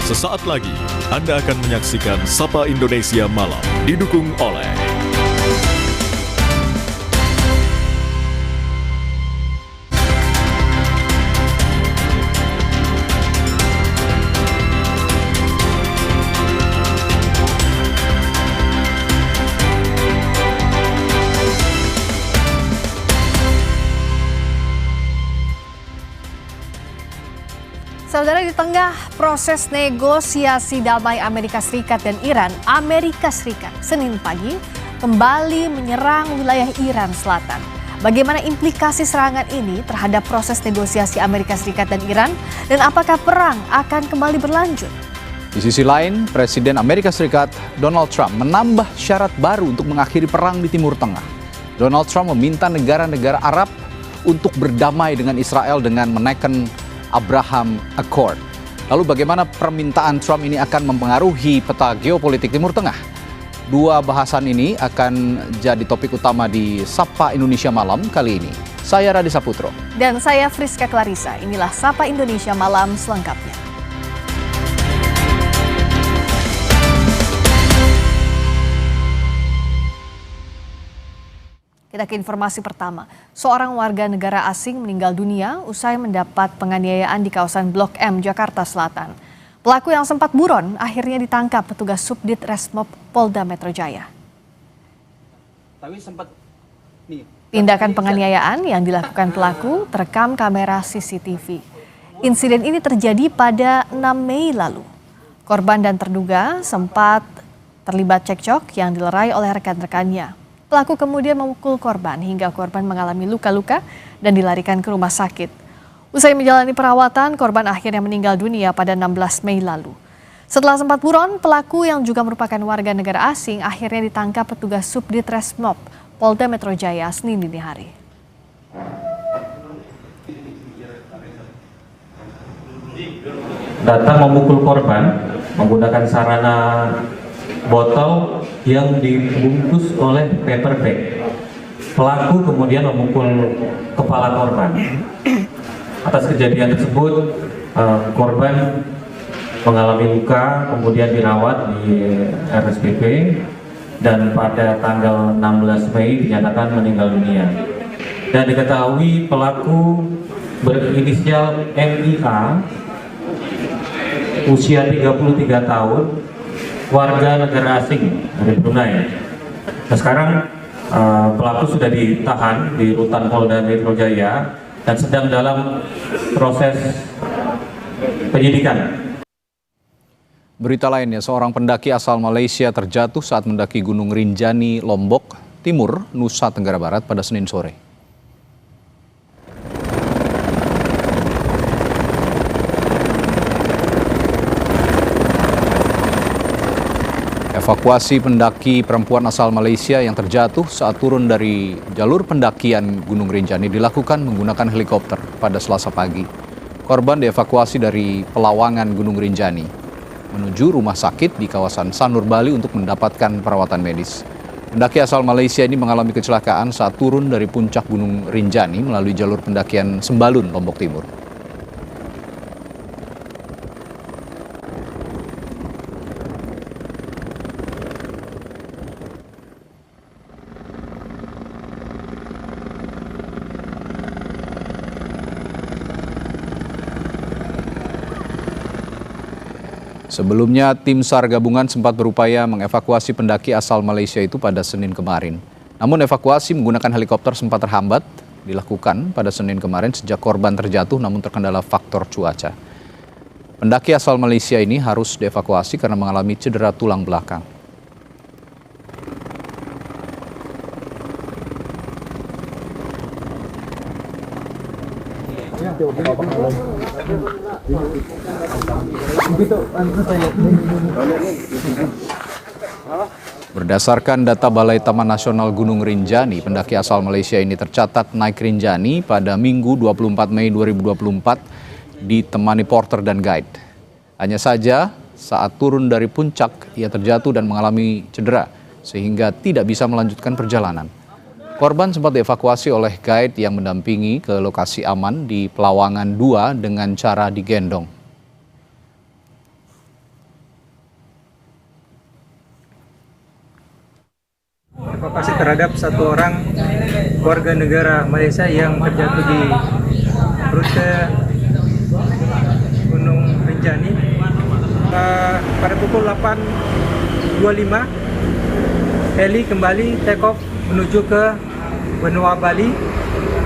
Sesaat lagi, Anda akan menyaksikan Sapa Indonesia Malam, didukung oleh Saudara, di tengah proses negosiasi damai Amerika Serikat dan Iran, Amerika Serikat Senin pagi kembali menyerang wilayah Iran Selatan. Bagaimana implikasi serangan ini terhadap proses negosiasi Amerika Serikat dan Iran, dan apakah perang akan kembali berlanjut? Di sisi lain, Presiden Amerika Serikat Donald Trump menambah syarat baru untuk mengakhiri perang di Timur Tengah. Donald Trump meminta negara-negara Arab untuk berdamai dengan Israel dengan menaikkan Abraham Accord. Lalu bagaimana permintaan Trump ini akan mempengaruhi peta geopolitik Timur Tengah? Dua bahasan ini akan jadi topik utama di Sapa Indonesia Malam kali ini. Saya Radi Saputro. Dan saya Friska Clarissa. Inilah Sapa Indonesia Malam selengkapnya. Kita ke informasi pertama. Seorang warga negara asing meninggal dunia usai mendapat penganiayaan di kawasan Blok M, Jakarta Selatan. Pelaku yang sempat buron akhirnya ditangkap petugas Subdit Resmob Polda Metro Jaya. Tindakan penganiayaan yang dilakukan pelaku terekam kamera CCTV. Insiden ini terjadi pada 6 Mei lalu. Korban dan terduga sempat terlibat cekcok yang dilerai oleh rekan-rekannya. Pelaku kemudian memukul korban hingga korban mengalami luka-luka dan dilarikan ke rumah sakit. Usai menjalani perawatan, korban akhirnya meninggal dunia pada 16 Mei lalu. Setelah sempat buron, pelaku yang juga merupakan warga negara asing akhirnya ditangkap petugas Subdit Resmob Polda Metro Jaya Senin dini hari. Datang memukul korban menggunakan sarana botol yang dibungkus oleh paper bag. Pelaku kemudian memukul kepala korban. Atas kejadian tersebut, korban mengalami luka, kemudian dirawat di RSPP, dan pada tanggal 16 Mei dinyatakan meninggal dunia. Dan diketahui pelaku berinisial MIA, usia 33 tahun, warga negara asing dari Brunei. Nah, sekarang pelaku sudah ditahan di rutan Polda Metro Jaya dan sedang dalam proses penyidikan. Berita lainnya, seorang pendaki asal Malaysia terjatuh saat mendaki Gunung Rinjani, Lombok Timur, Nusa Tenggara Barat pada Senin sore. Evakuasi pendaki perempuan asal Malaysia yang terjatuh saat turun dari jalur pendakian Gunung Rinjani dilakukan menggunakan helikopter pada Selasa pagi. Korban dievakuasi dari pelawangan Gunung Rinjani menuju rumah sakit di kawasan Sanur, Bali untuk mendapatkan perawatan medis. Pendaki asal Malaysia ini mengalami kecelakaan saat turun dari puncak Gunung Rinjani melalui jalur pendakian Sembalun, Lombok Timur. Sebelumnya, tim SAR gabungan sempat berupaya mengevakuasi pendaki asal Malaysia itu pada Senin kemarin. Namun evakuasi menggunakan helikopter sempat terhambat dilakukan pada Senin kemarin sejak korban terjatuh namun terkendala faktor cuaca. Pendaki asal Malaysia ini harus dievakuasi karena mengalami cedera tulang belakang. Berdasarkan data Balai Taman Nasional Gunung Rinjani, pendaki asal Malaysia ini tercatat naik Rinjani pada Minggu 24 Mei 2024 ditemani porter dan guide. Hanya saja saat turun dari puncak ia terjatuh dan mengalami cedera sehingga tidak bisa melanjutkan perjalanan. Korban sempat dievakuasi oleh guide yang mendampingi ke lokasi aman di Pelawangan 2 dengan cara digendong. evakuasi terhadap satu orang warga negara Malaysia yang terjatuh di rute Gunung Rinjani. Pada pukul 8.25 heli kembali take off menuju ke benua Bali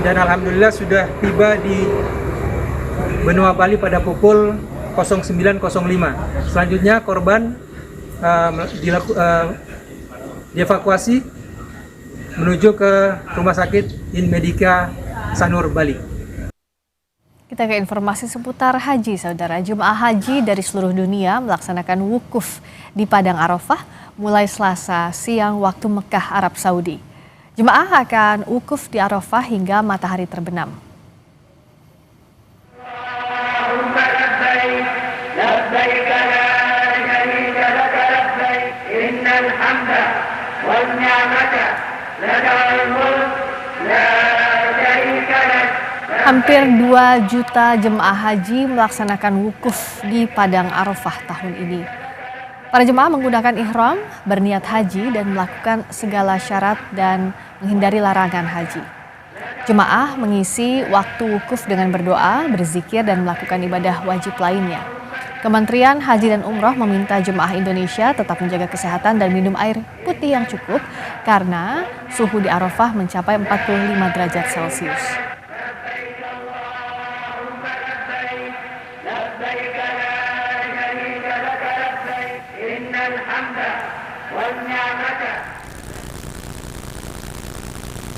dan alhamdulillah sudah tiba di benua Bali pada pukul 09.05. Selanjutnya korban dievakuasi menuju ke Rumah Sakit Inmedica Sanur Bali. Kita ke informasi seputar haji, saudara. Jemaah haji dari seluruh dunia melaksanakan wukuf di Padang Arafah mulai Selasa siang waktu Mekah, Arab Saudi. Jemaah akan wukuf di Arafah hingga matahari terbenam. Hampir 2 juta jemaah haji melaksanakan wukuf di Padang Arafah tahun ini. Para jemaah menggunakan ihram, berniat haji dan melakukan segala syarat dan menghindari larangan haji. Jemaah mengisi waktu wukuf dengan berdoa, berzikir dan melakukan ibadah wajib lainnya. Kementerian Haji dan Umroh meminta jemaah Indonesia tetap menjaga kesehatan dan minum air putih yang cukup karena suhu di Arafah mencapai 45 derajat Celcius.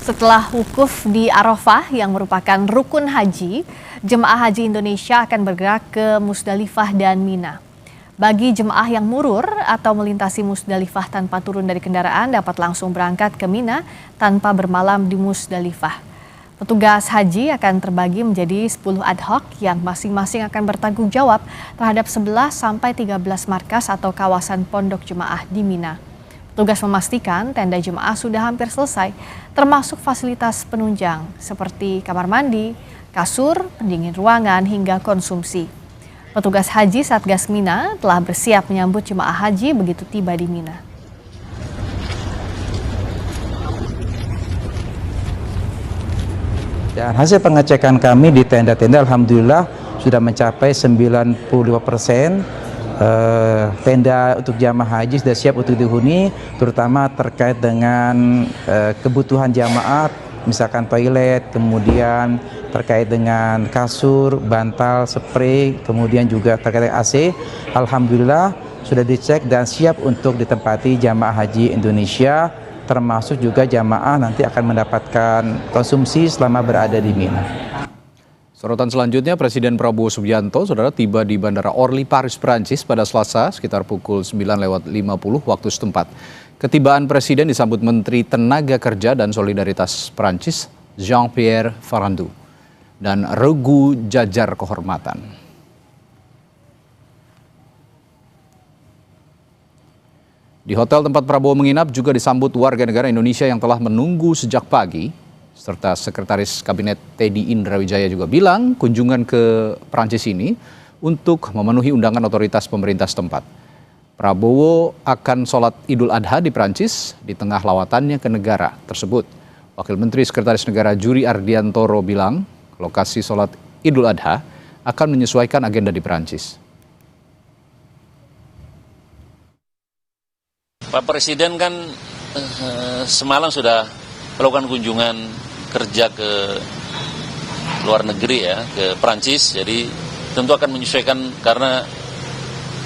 Setelah wukuf di Arafah yang merupakan rukun haji, jemaah haji Indonesia akan bergerak ke Musdalifah dan Mina. Bagi jemaah yang murur atau melintasi Musdalifah tanpa turun dari kendaraan dapat langsung berangkat ke Mina tanpa bermalam di Musdalifah. Petugas haji akan terbagi menjadi 10 ad hoc yang masing-masing akan bertanggung jawab terhadap 11 sampai 13 markas atau kawasan pondok jemaah di Mina. Petugas memastikan tenda jemaah sudah hampir selesai, termasuk fasilitas penunjang seperti kamar mandi, kasur, pendingin ruangan, hingga konsumsi. Petugas haji Satgas Mina telah bersiap menyambut jemaah haji begitu tiba di Mina. Dan hasil pengecekan kami di tenda-tenda alhamdulillah sudah mencapai 95%. Tenda untuk jamaah haji sudah siap untuk dihuni, terutama terkait dengan kebutuhan jamaah, misalkan toilet, kemudian terkait dengan kasur, bantal, spray, kemudian juga terkait dengan AC. Alhamdulillah sudah dicek dan siap untuk ditempati jamaah haji Indonesia, termasuk juga jamaah nanti akan mendapatkan konsumsi selama berada di Mina. Sorotan selanjutnya, Presiden Prabowo Subianto, saudara, tiba di Bandara Orly, Paris, Prancis pada Selasa sekitar pukul 9.50 waktu setempat. Ketibaan Presiden disambut Menteri Tenaga Kerja dan Solidaritas Prancis, Jean-Pierre Farandou, dan regu jajar kehormatan. Di hotel tempat Prabowo menginap juga disambut warga negara Indonesia yang telah menunggu sejak pagi, serta Sekretaris Kabinet Teddy Indrawijaya juga bilang kunjungan ke Prancis ini untuk memenuhi undangan otoritas pemerintah setempat. Prabowo akan sholat Idul Adha di Prancis di tengah lawatannya ke negara tersebut. Wakil Menteri Sekretaris Negara Juri Ardiantoro bilang lokasi sholat Idul Adha akan menyesuaikan agenda di Prancis. Pak Presiden kan semalam sudah melakukan kunjungan kerja ke luar negeri ya, ke Prancis, jadi tentu akan menyesuaikan karena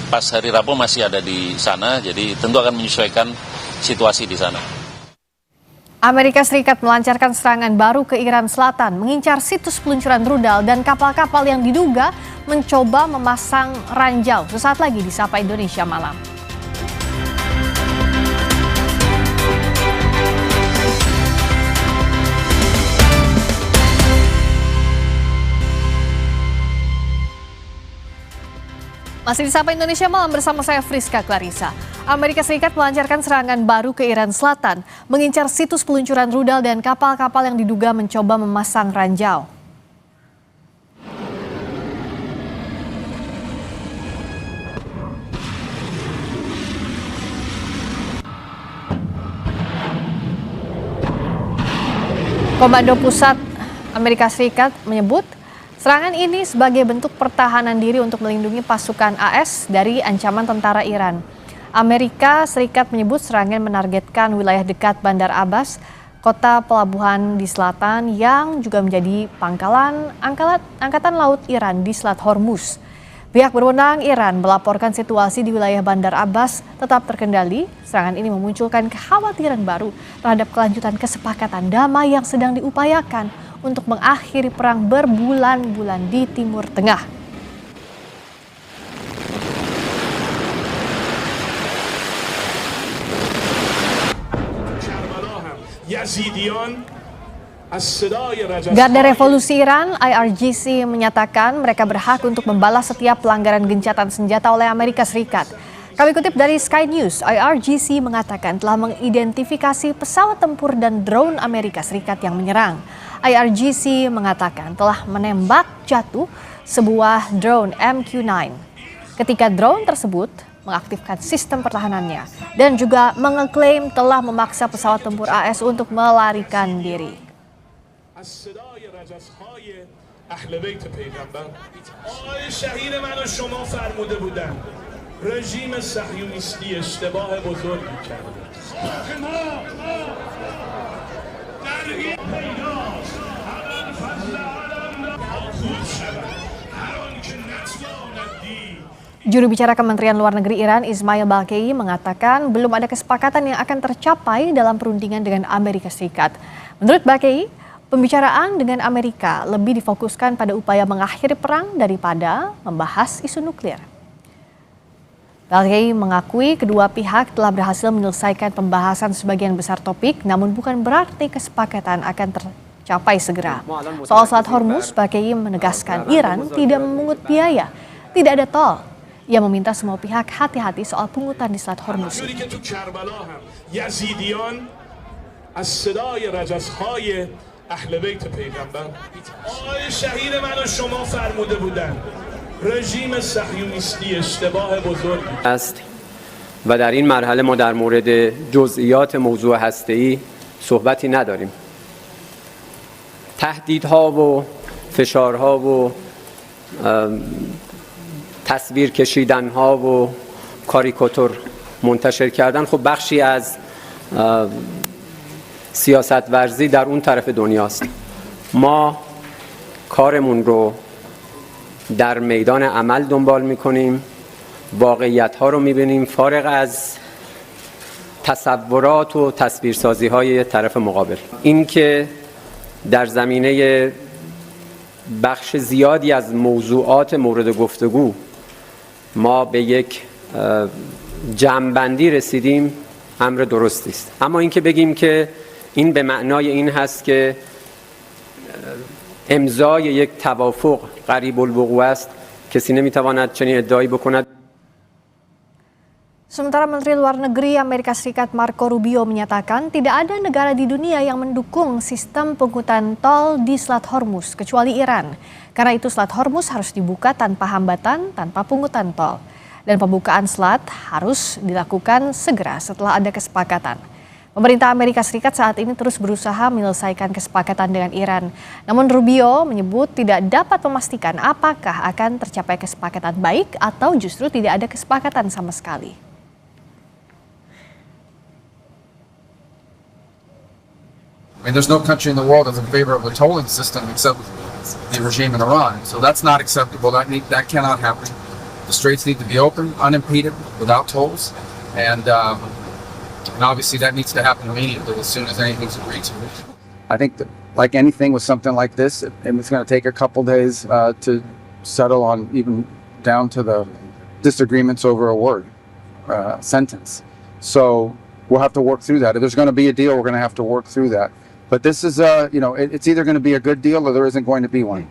pas hari Rabu masih ada di sana, jadi tentu akan menyesuaikan situasi di sana. Amerika Serikat melancarkan serangan baru ke Iran Selatan, mengincar situs peluncuran rudal dan kapal-kapal yang diduga mencoba memasang ranjau. Sesaat lagi di Sapa Indonesia Malam. Masih di Sapa Indonesia Malam bersama saya Friska Clarissa. Amerika Serikat melancarkan serangan baru ke Iran Selatan, mengincar situs peluncuran rudal dan kapal-kapal yang diduga mencoba memasang ranjau. Komando Pusat Amerika Serikat menyebut serangan ini sebagai bentuk pertahanan diri untuk melindungi pasukan AS dari ancaman tentara Iran. Amerika Serikat menyebut serangan menargetkan wilayah dekat Bandar Abbas, kota pelabuhan di selatan yang juga menjadi pangkalan Angkatan Laut Iran di Selat Hormuz. Pihak berwenang Iran melaporkan situasi di wilayah Bandar Abbas tetap terkendali. Serangan ini memunculkan kekhawatiran baru terhadap kelanjutan kesepakatan damai yang sedang diupayakan untuk mengakhiri perang berbulan-bulan di Timur Tengah. Garda Revolusi Iran (IRGC) menyatakan mereka berhak untuk membalas setiap pelanggaran gencatan senjata oleh Amerika Serikat. Kami kutip dari Sky News, IRGC mengatakan telah mengidentifikasi pesawat tempur dan drone Amerika Serikat yang menyerang. IRGC mengatakan telah menembak jatuh sebuah drone MQ-9. Ketika drone tersebut mengaktifkan sistem pertahanannya dan juga mengeklaim telah memaksa pesawat tempur AS untuk melarikan diri. Juru bicara Kementerian Luar Negeri Iran Ismail Baqei mengatakan belum ada kesepakatan yang akan tercapai dalam perundingan dengan Amerika Serikat. Menurut Baqei, pembicaraan dengan Amerika lebih difokuskan pada upaya mengakhiri perang daripada membahas isu nuklir. Baqei mengakui kedua pihak telah berhasil menyelesaikan pembahasan sebagian besar topik, namun bukan berarti kesepakatan akan tercapai segera. Soal Selat Hormuz, Baqei menegaskan Iran tidak memungut biaya, tidak ada tol. Ia meminta semua pihak hati-hati soal pungutan di Selat Hormuz. است و در این مرحله ما در مورد جزئیات موضوع هسته‌ای صحبتی نداریم. تهدیدها و فشارها و تصویر کشیدن ها و کاریکاتور منتشر کردن خب بخشی از سیاست ورزی در اون طرف دنیاست. ما کارمون رو در میدان عمل دنبال میکنیم، واقعیت ها رو میبینیم فارغ از تصورات و تصویرسازی های طرف مقابل. این که در زمینه بخش زیادی از موضوعات مورد گفتگو ما به یک جمع‌بندی رسیدیم امر درستی است. اما اینکه بگیم که این به معنای این هست که امضای یک توافق قریب الوقوع است، کسی نمیتواند چنین ادعایی بکند. Sementara Menteri Luar Negeri Amerika Serikat Marco Rubio menyatakan tidak ada negara di dunia yang mendukung sistem pungutan tol di Selat Hormuz kecuali Iran. Karena itu Selat Hormuz harus dibuka tanpa hambatan, tanpa pungutan tol. Dan pembukaan selat harus dilakukan segera setelah ada kesepakatan. Pemerintah Amerika Serikat saat ini terus berusaha menyelesaikan kesepakatan dengan Iran. Namun Rubio menyebut tidak dapat memastikan apakah akan tercapai kesepakatan baik atau justru tidak ada kesepakatan sama sekali. I mean, there's no country in the world that's in favor of a tolling system except the regime in Iran. So that's not acceptable. That cannot happen. The straits need to be open, unimpeded, without tolls, and obviously that needs to happen immediately as soon as anything's agreed to. I think that, like anything with something like this, it's going to take a couple days to settle on, even down to the disagreements over a word, sentence. So we'll have to work through that. If there's going to be a deal, we're going to have to work through that. But this is, it's either going to be a good deal or there isn't going to be one.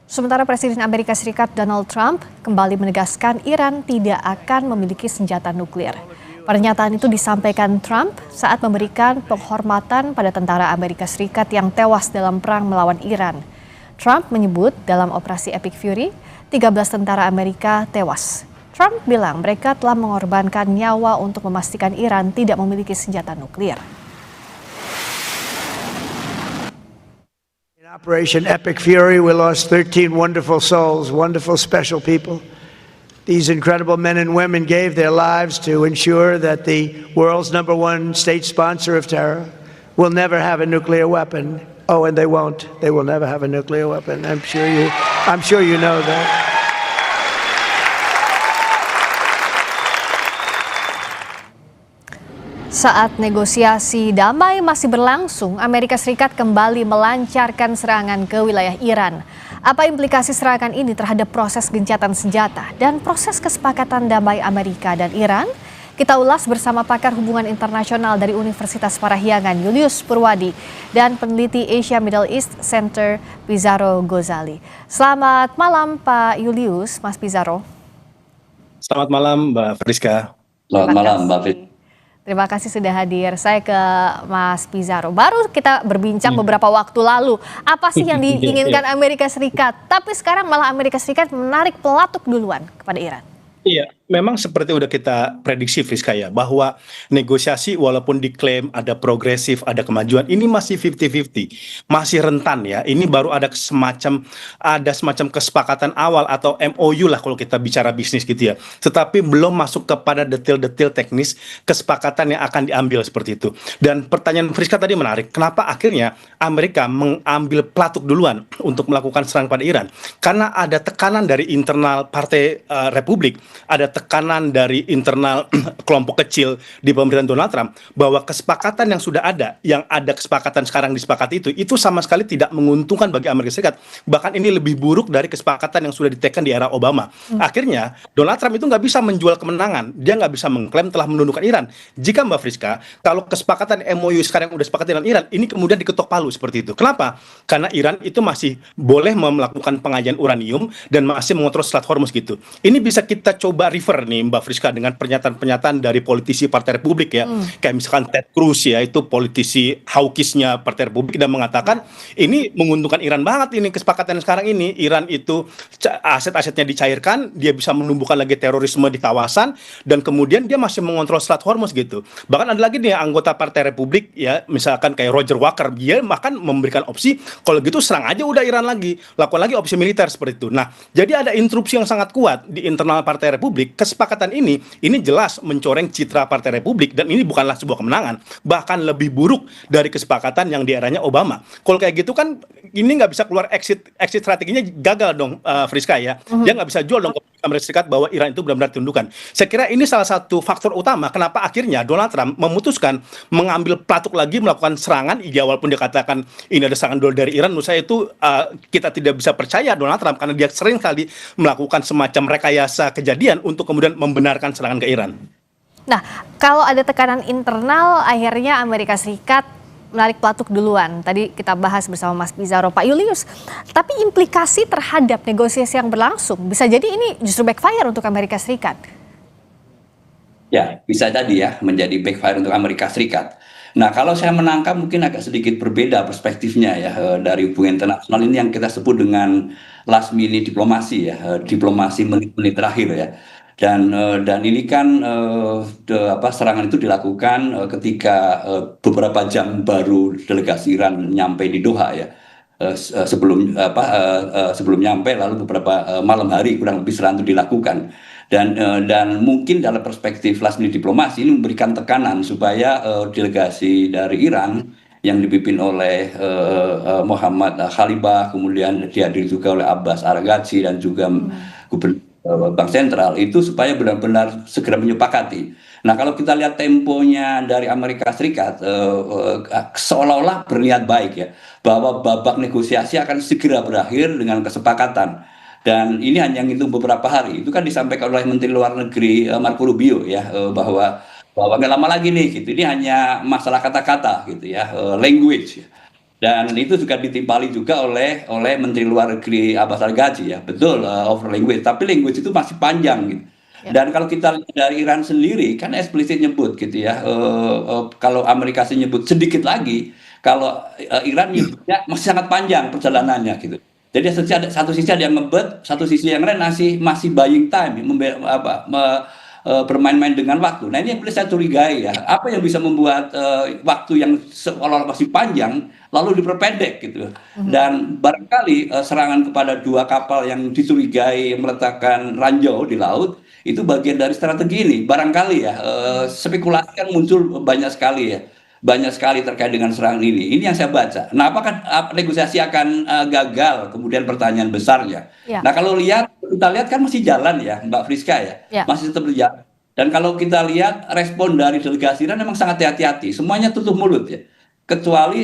Sementara Presiden Amerika Serikat Donald Trump kembali menegaskan Iran tidak akan memiliki senjata nuklir. Pernyataan itu disampaikan Trump saat memberikan penghormatan pada tentara Amerika Serikat yang tewas dalam perang melawan Iran. Trump menyebut dalam operasi Epic Fury, 13 tentara Amerika tewas. Trump bilang mereka telah mengorbankan nyawa untuk memastikan Iran tidak memiliki senjata nuklir. Operation Epic Fury, we lost 13 wonderful souls, wonderful, special people. These incredible men and women gave their lives to ensure that the world's #1 state sponsor of terror will never have a nuclear weapon. Oh, and they won't. They will never have a nuclear weapon. I'm sure you know that. Saat negosiasi damai masih berlangsung, Amerika Serikat kembali melancarkan serangan ke wilayah Iran. Apa implikasi serangan ini terhadap proses gencatan senjata dan proses kesepakatan damai Amerika dan Iran? Kita ulas bersama pakar hubungan internasional dari Universitas Parahyangan Julius Purwadi dan peneliti Asia Middle East Center Pizarro Gozali. Selamat malam Pak Julius, Mas Pizarro. Selamat malam Mbak Friska. Selamat malam Mbak Friska. Terima kasih sudah hadir. Saya ke Mas Pizarro. Baru kita berbincang beberapa waktu lalu. Apa sih yang diinginkan Amerika Serikat? Tapi sekarang malah Amerika Serikat menarik pelatuk duluan kepada Iran. Iya, memang seperti udah kita prediksi Friska ya, bahwa negosiasi walaupun diklaim ada progresif, ada kemajuan, ini masih 50-50, masih rentan ya. Ini baru ada semacam kesepakatan awal atau MOU lah kalau kita bicara bisnis gitu ya. Tetapi belum masuk kepada detail-detail teknis kesepakatan yang akan diambil seperti itu. Dan pertanyaan Friska tadi menarik, kenapa akhirnya Amerika mengambil pelatuk duluan untuk melakukan serangan pada Iran? Karena ada tekanan dari internal Partai Republik, ada tekanan dari internal kelompok kecil di pemerintahan Donald Trump bahwa kesepakatan yang sudah ada, yang ada kesepakatan sekarang disepakati itu sama sekali tidak menguntungkan bagi Amerika Serikat. Bahkan ini lebih buruk dari kesepakatan yang sudah ditekan di era Obama. Akhirnya Donald Trump itu nggak bisa menjual kemenangan, dia nggak bisa mengklaim telah menundukkan Iran. Jika Mbak Friska, kalau kesepakatan MOU sekarang yang udah sepakati dengan Iran, ini kemudian diketok palu seperti itu. Kenapa? Karena Iran itu masih boleh melakukan pengajian uranium dan masih mengontrol Selat Hormuz gitu. Ini bisa kita coba refer nih Mbak Friska dengan pernyataan-pernyataan dari politisi Partai Republik ya. Kayak misalkan Ted Cruz ya, itu politisi hawkisnya Partai Republik, dan mengatakan ini menguntungkan Iran banget ini kesepakatan yang sekarang ini. Iran itu aset-asetnya dicairkan, dia bisa menumbuhkan lagi terorisme di kawasan, dan kemudian dia masih mengontrol Selat Hormuz gitu. Bahkan ada lagi nih anggota Partai Republik ya, misalkan kayak Roger Walker, dia bahkan memberikan opsi kalau gitu serang aja udah Iran lagi, lakukan lagi opsi militer seperti itu. Nah, jadi ada instruksi yang sangat kuat di internal Partai Republik. Kesepakatan ini jelas mencoreng citra Partai Republik, dan ini bukanlah sebuah kemenangan, bahkan lebih buruk dari kesepakatan yang di eranya Obama. Kalau kayak gitu kan ini nggak bisa keluar, exit strateginya gagal dong Friska ya. Dia nggak bisa jual dong ke Amerika Serikat bahwa Iran itu benar-benar tundukkan. Saya kira ini salah satu faktor utama kenapa akhirnya Donald Trump memutuskan mengambil pelatuk lagi melakukan serangan. Ya walaupun dia katakan ini ada serangan dari Iran, menurut saya itu kita tidak bisa percaya Donald Trump karena dia sering kali melakukan semacam rekayasa kejadian untuk kemudian membenarkan serangan ke Iran. Nah, kalau ada tekanan internal, akhirnya Amerika Serikat menarik pelatuk duluan. Tadi kita bahas bersama Mas Pizarro, Pak Julius. Tapi implikasi terhadap negosiasi yang berlangsung, bisa jadi ini justru backfire untuk Amerika Serikat. Ya, bisa jadi ya, menjadi backfire untuk Amerika Serikat. Nah, kalau saya menangkap mungkin agak sedikit berbeda perspektifnya ya, dari hubungan internasional ini yang kita sebut dengan last minute diplomasi ya, diplomasi menit-menit terakhir ya. Dan ini kan serangan itu dilakukan ketika beberapa jam baru delegasi Iran nyampe di Doha ya. Sebelum nyampe, lalu beberapa malam hari kurang lebih serangan itu dilakukan. Dan mungkin dalam perspektif last minute diplomasi ini memberikan tekanan supaya delegasi dari Iran yang dipimpin oleh Muhammad Khalibah, kemudian dihadiri juga oleh Abbas Araghchi dan juga Gubernur Bank Sentral, itu supaya benar-benar segera menyepakati. Nah, kalau kita lihat temponya dari Amerika Serikat seolah-olah berniat baik ya, bahwa babak negosiasi akan segera berakhir dengan kesepakatan. Dan ini hanya ngitung beberapa hari. Itu kan disampaikan oleh Menteri Luar Negeri Marco Rubio ya, bahwa nggak lama lagi nih gitu. Ini hanya masalah kata-kata gitu ya, language. Dan itu juga ditimpali juga oleh Menteri Luar Negeri Abbas Araghchi ya. Betul, over language, tapi language itu masih panjang gitu. Dan kalau kita lihat dari Iran sendiri kan eksplisit nyebut gitu ya, kalau Amerika nyebut sedikit lagi, kalau Iran nyebutnya masih sangat panjang perjalanannya gitu. Jadi satu sisi ada yang ngebet, satu sisi yang lain masih buying time, bermain-main dengan waktu. Nah ini yang saya curigai ya, apa yang bisa membuat waktu yang seolah-olah masih panjang lalu diperpendek gitu. Dan barangkali serangan kepada 2 kapal yang dicurigai meletakkan ranjau di laut itu bagian dari strategi ini. Barangkali ya, spekulasi kan muncul banyak sekali ya. Banyak sekali terkait dengan serangan ini. Ini yang saya baca. Nah, apakah negosiasi akan gagal? Kemudian pertanyaan besarnya. Ya. Nah, kalau kita lihat kan masih jalan ya, Mbak Friska ya. Masih tetap berjalan. Dan kalau kita lihat respon dari delegasi Iran memang sangat hati-hati. Semuanya tutup mulut ya. Kecuali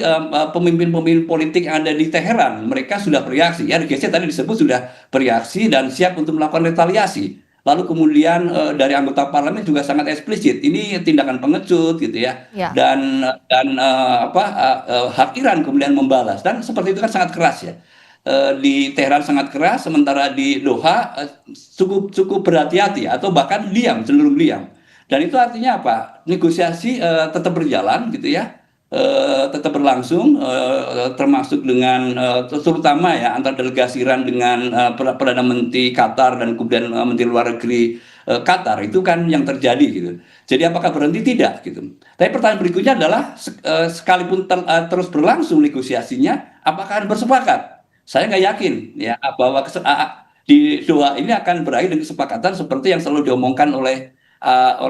pemimpin-pemimpin politik yang ada di Teheran, mereka sudah bereaksi. Ya, RGC tadi disebut sudah bereaksi dan siap untuk melakukan retaliasi. Lalu kemudian dari anggota parlemen juga sangat eksplisit, ini tindakan pengecut gitu ya, dan hak Iran kemudian membalas, dan seperti itu kan sangat keras ya. Di Teheran sangat keras, sementara di Doha cukup berhati-hati atau bahkan diam, cenderung diam. Dan itu artinya apa? Negosiasi tetap berjalan gitu ya. Tetap berlangsung, termasuk dengan terutama ya antar delegasi Iran dengan Perdana Menteri Qatar dan kemudian Menteri Luar Negeri Qatar, itu kan yang terjadi gitu. Jadi apakah berhenti? Tidak gitu. Tapi pertanyaan berikutnya adalah sekalipun terus berlangsung negosiasinya, apakah akan bersepakat? Saya nggak yakin ya bahwa di Doha ini akan berakhir dengan kesepakatan seperti yang selalu diomongkan oleh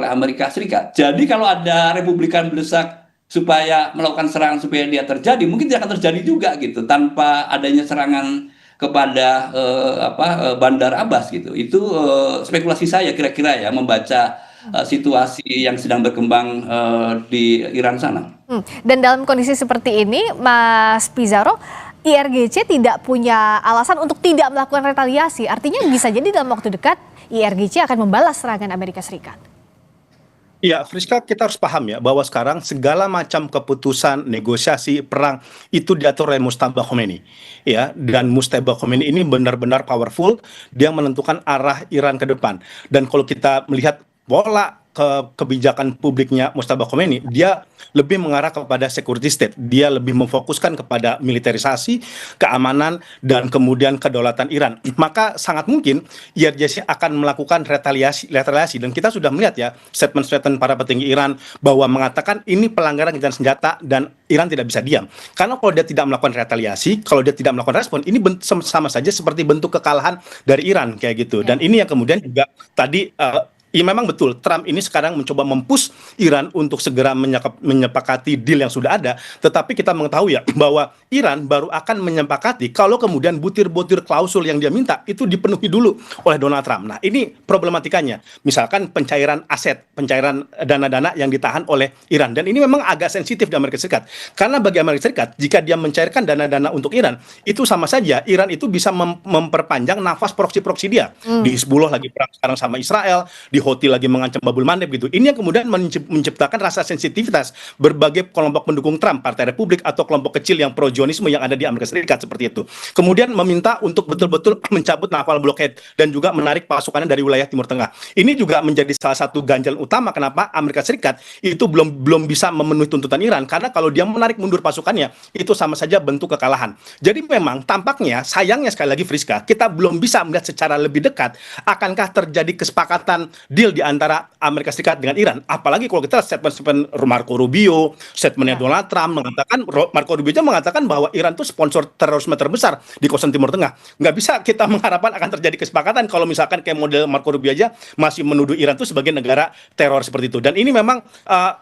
Amerika Serikat. Jadi kalau ada Republikan mendesak supaya melakukan serangan supaya dia terjadi, mungkin tidak akan terjadi juga gitu tanpa adanya serangan kepada Bandar Abbas gitu. Itu spekulasi saya kira-kira ya, membaca situasi yang sedang berkembang di Iran sana. Dan dalam kondisi seperti ini, Mas Pizarro, IRGC tidak punya alasan untuk tidak melakukan retaliasi. Artinya bisa jadi dalam waktu dekat IRGC akan membalas serangan Amerika Serikat. Ya, Friska, kita harus paham ya bahwa sekarang segala macam keputusan negosiasi perang itu diatur oleh Mujtaba Khomeini. Ya, dan Mujtaba Khomeini ini benar-benar powerful, dia menentukan arah Iran ke depan. Dan kalau kita melihat pola kebijakan publiknya Mujtaba Khomeini, dia lebih mengarah kepada security state. Dia lebih memfokuskan kepada militerisasi, keamanan, dan kemudian kedaulatan Iran. Maka sangat mungkin IRGC akan melakukan retaliasi. Dan kita sudah melihat ya statement-statement para petinggi Iran bahwa mengatakan ini pelanggaran gencatan senjata dan Iran tidak bisa diam. Karena kalau dia tidak melakukan retaliasi, kalau dia tidak melakukan respon, ini sama saja seperti bentuk kekalahan dari Iran kayak gitu. Dan ini yang kemudian juga tadi ya memang betul, Trump ini sekarang mencoba mempush Iran untuk segera menyepakati deal yang sudah ada, tetapi kita mengetahui ya bahwa Iran baru akan menyepakati kalau kemudian butir-butir klausul yang dia minta itu dipenuhi dulu oleh Donald Trump. Nah ini problematikanya, misalkan pencairan aset, pencairan dana-dana yang ditahan oleh Iran, dan ini memang agak sensitif di Amerika Serikat, karena bagi Amerika Serikat, jika dia mencairkan dana-dana untuk Iran, itu sama saja Iran itu bisa memperpanjang nafas proksi-proksi dia. Di Hizbullah lagi perang sekarang sama Israel, di Houthi lagi mengancam Babul Mandeb gitu. Ini yang kemudian menciptakan rasa sensitivitas berbagai kelompok pendukung Trump, Partai Republik atau kelompok kecil yang pro-Zionisme yang ada di Amerika Serikat seperti itu. Kemudian meminta untuk betul-betul mencabut naval blockade dan juga menarik pasukannya dari wilayah Timur Tengah. Ini juga menjadi salah satu ganjalan utama kenapa Amerika Serikat itu belum bisa memenuhi tuntutan Iran, karena kalau dia menarik mundur pasukannya itu sama saja bentuk kekalahan. Jadi memang tampaknya sayangnya sekali lagi Friska, kita belum bisa melihat secara lebih dekat akankah terjadi kesepakatan deal di antara Amerika Serikat dengan Iran. Apalagi kalau kita statement Marco Rubio, statementnya Donald Trump Marco Rubio mengatakan bahwa Iran itu sponsor terorisme terbesar di kawasan Timur Tengah. Nggak bisa kita mengharapkan akan terjadi kesepakatan kalau misalkan kayak model Marco Rubio aja masih menuduh Iran itu sebagai negara teror seperti itu. Dan ini memang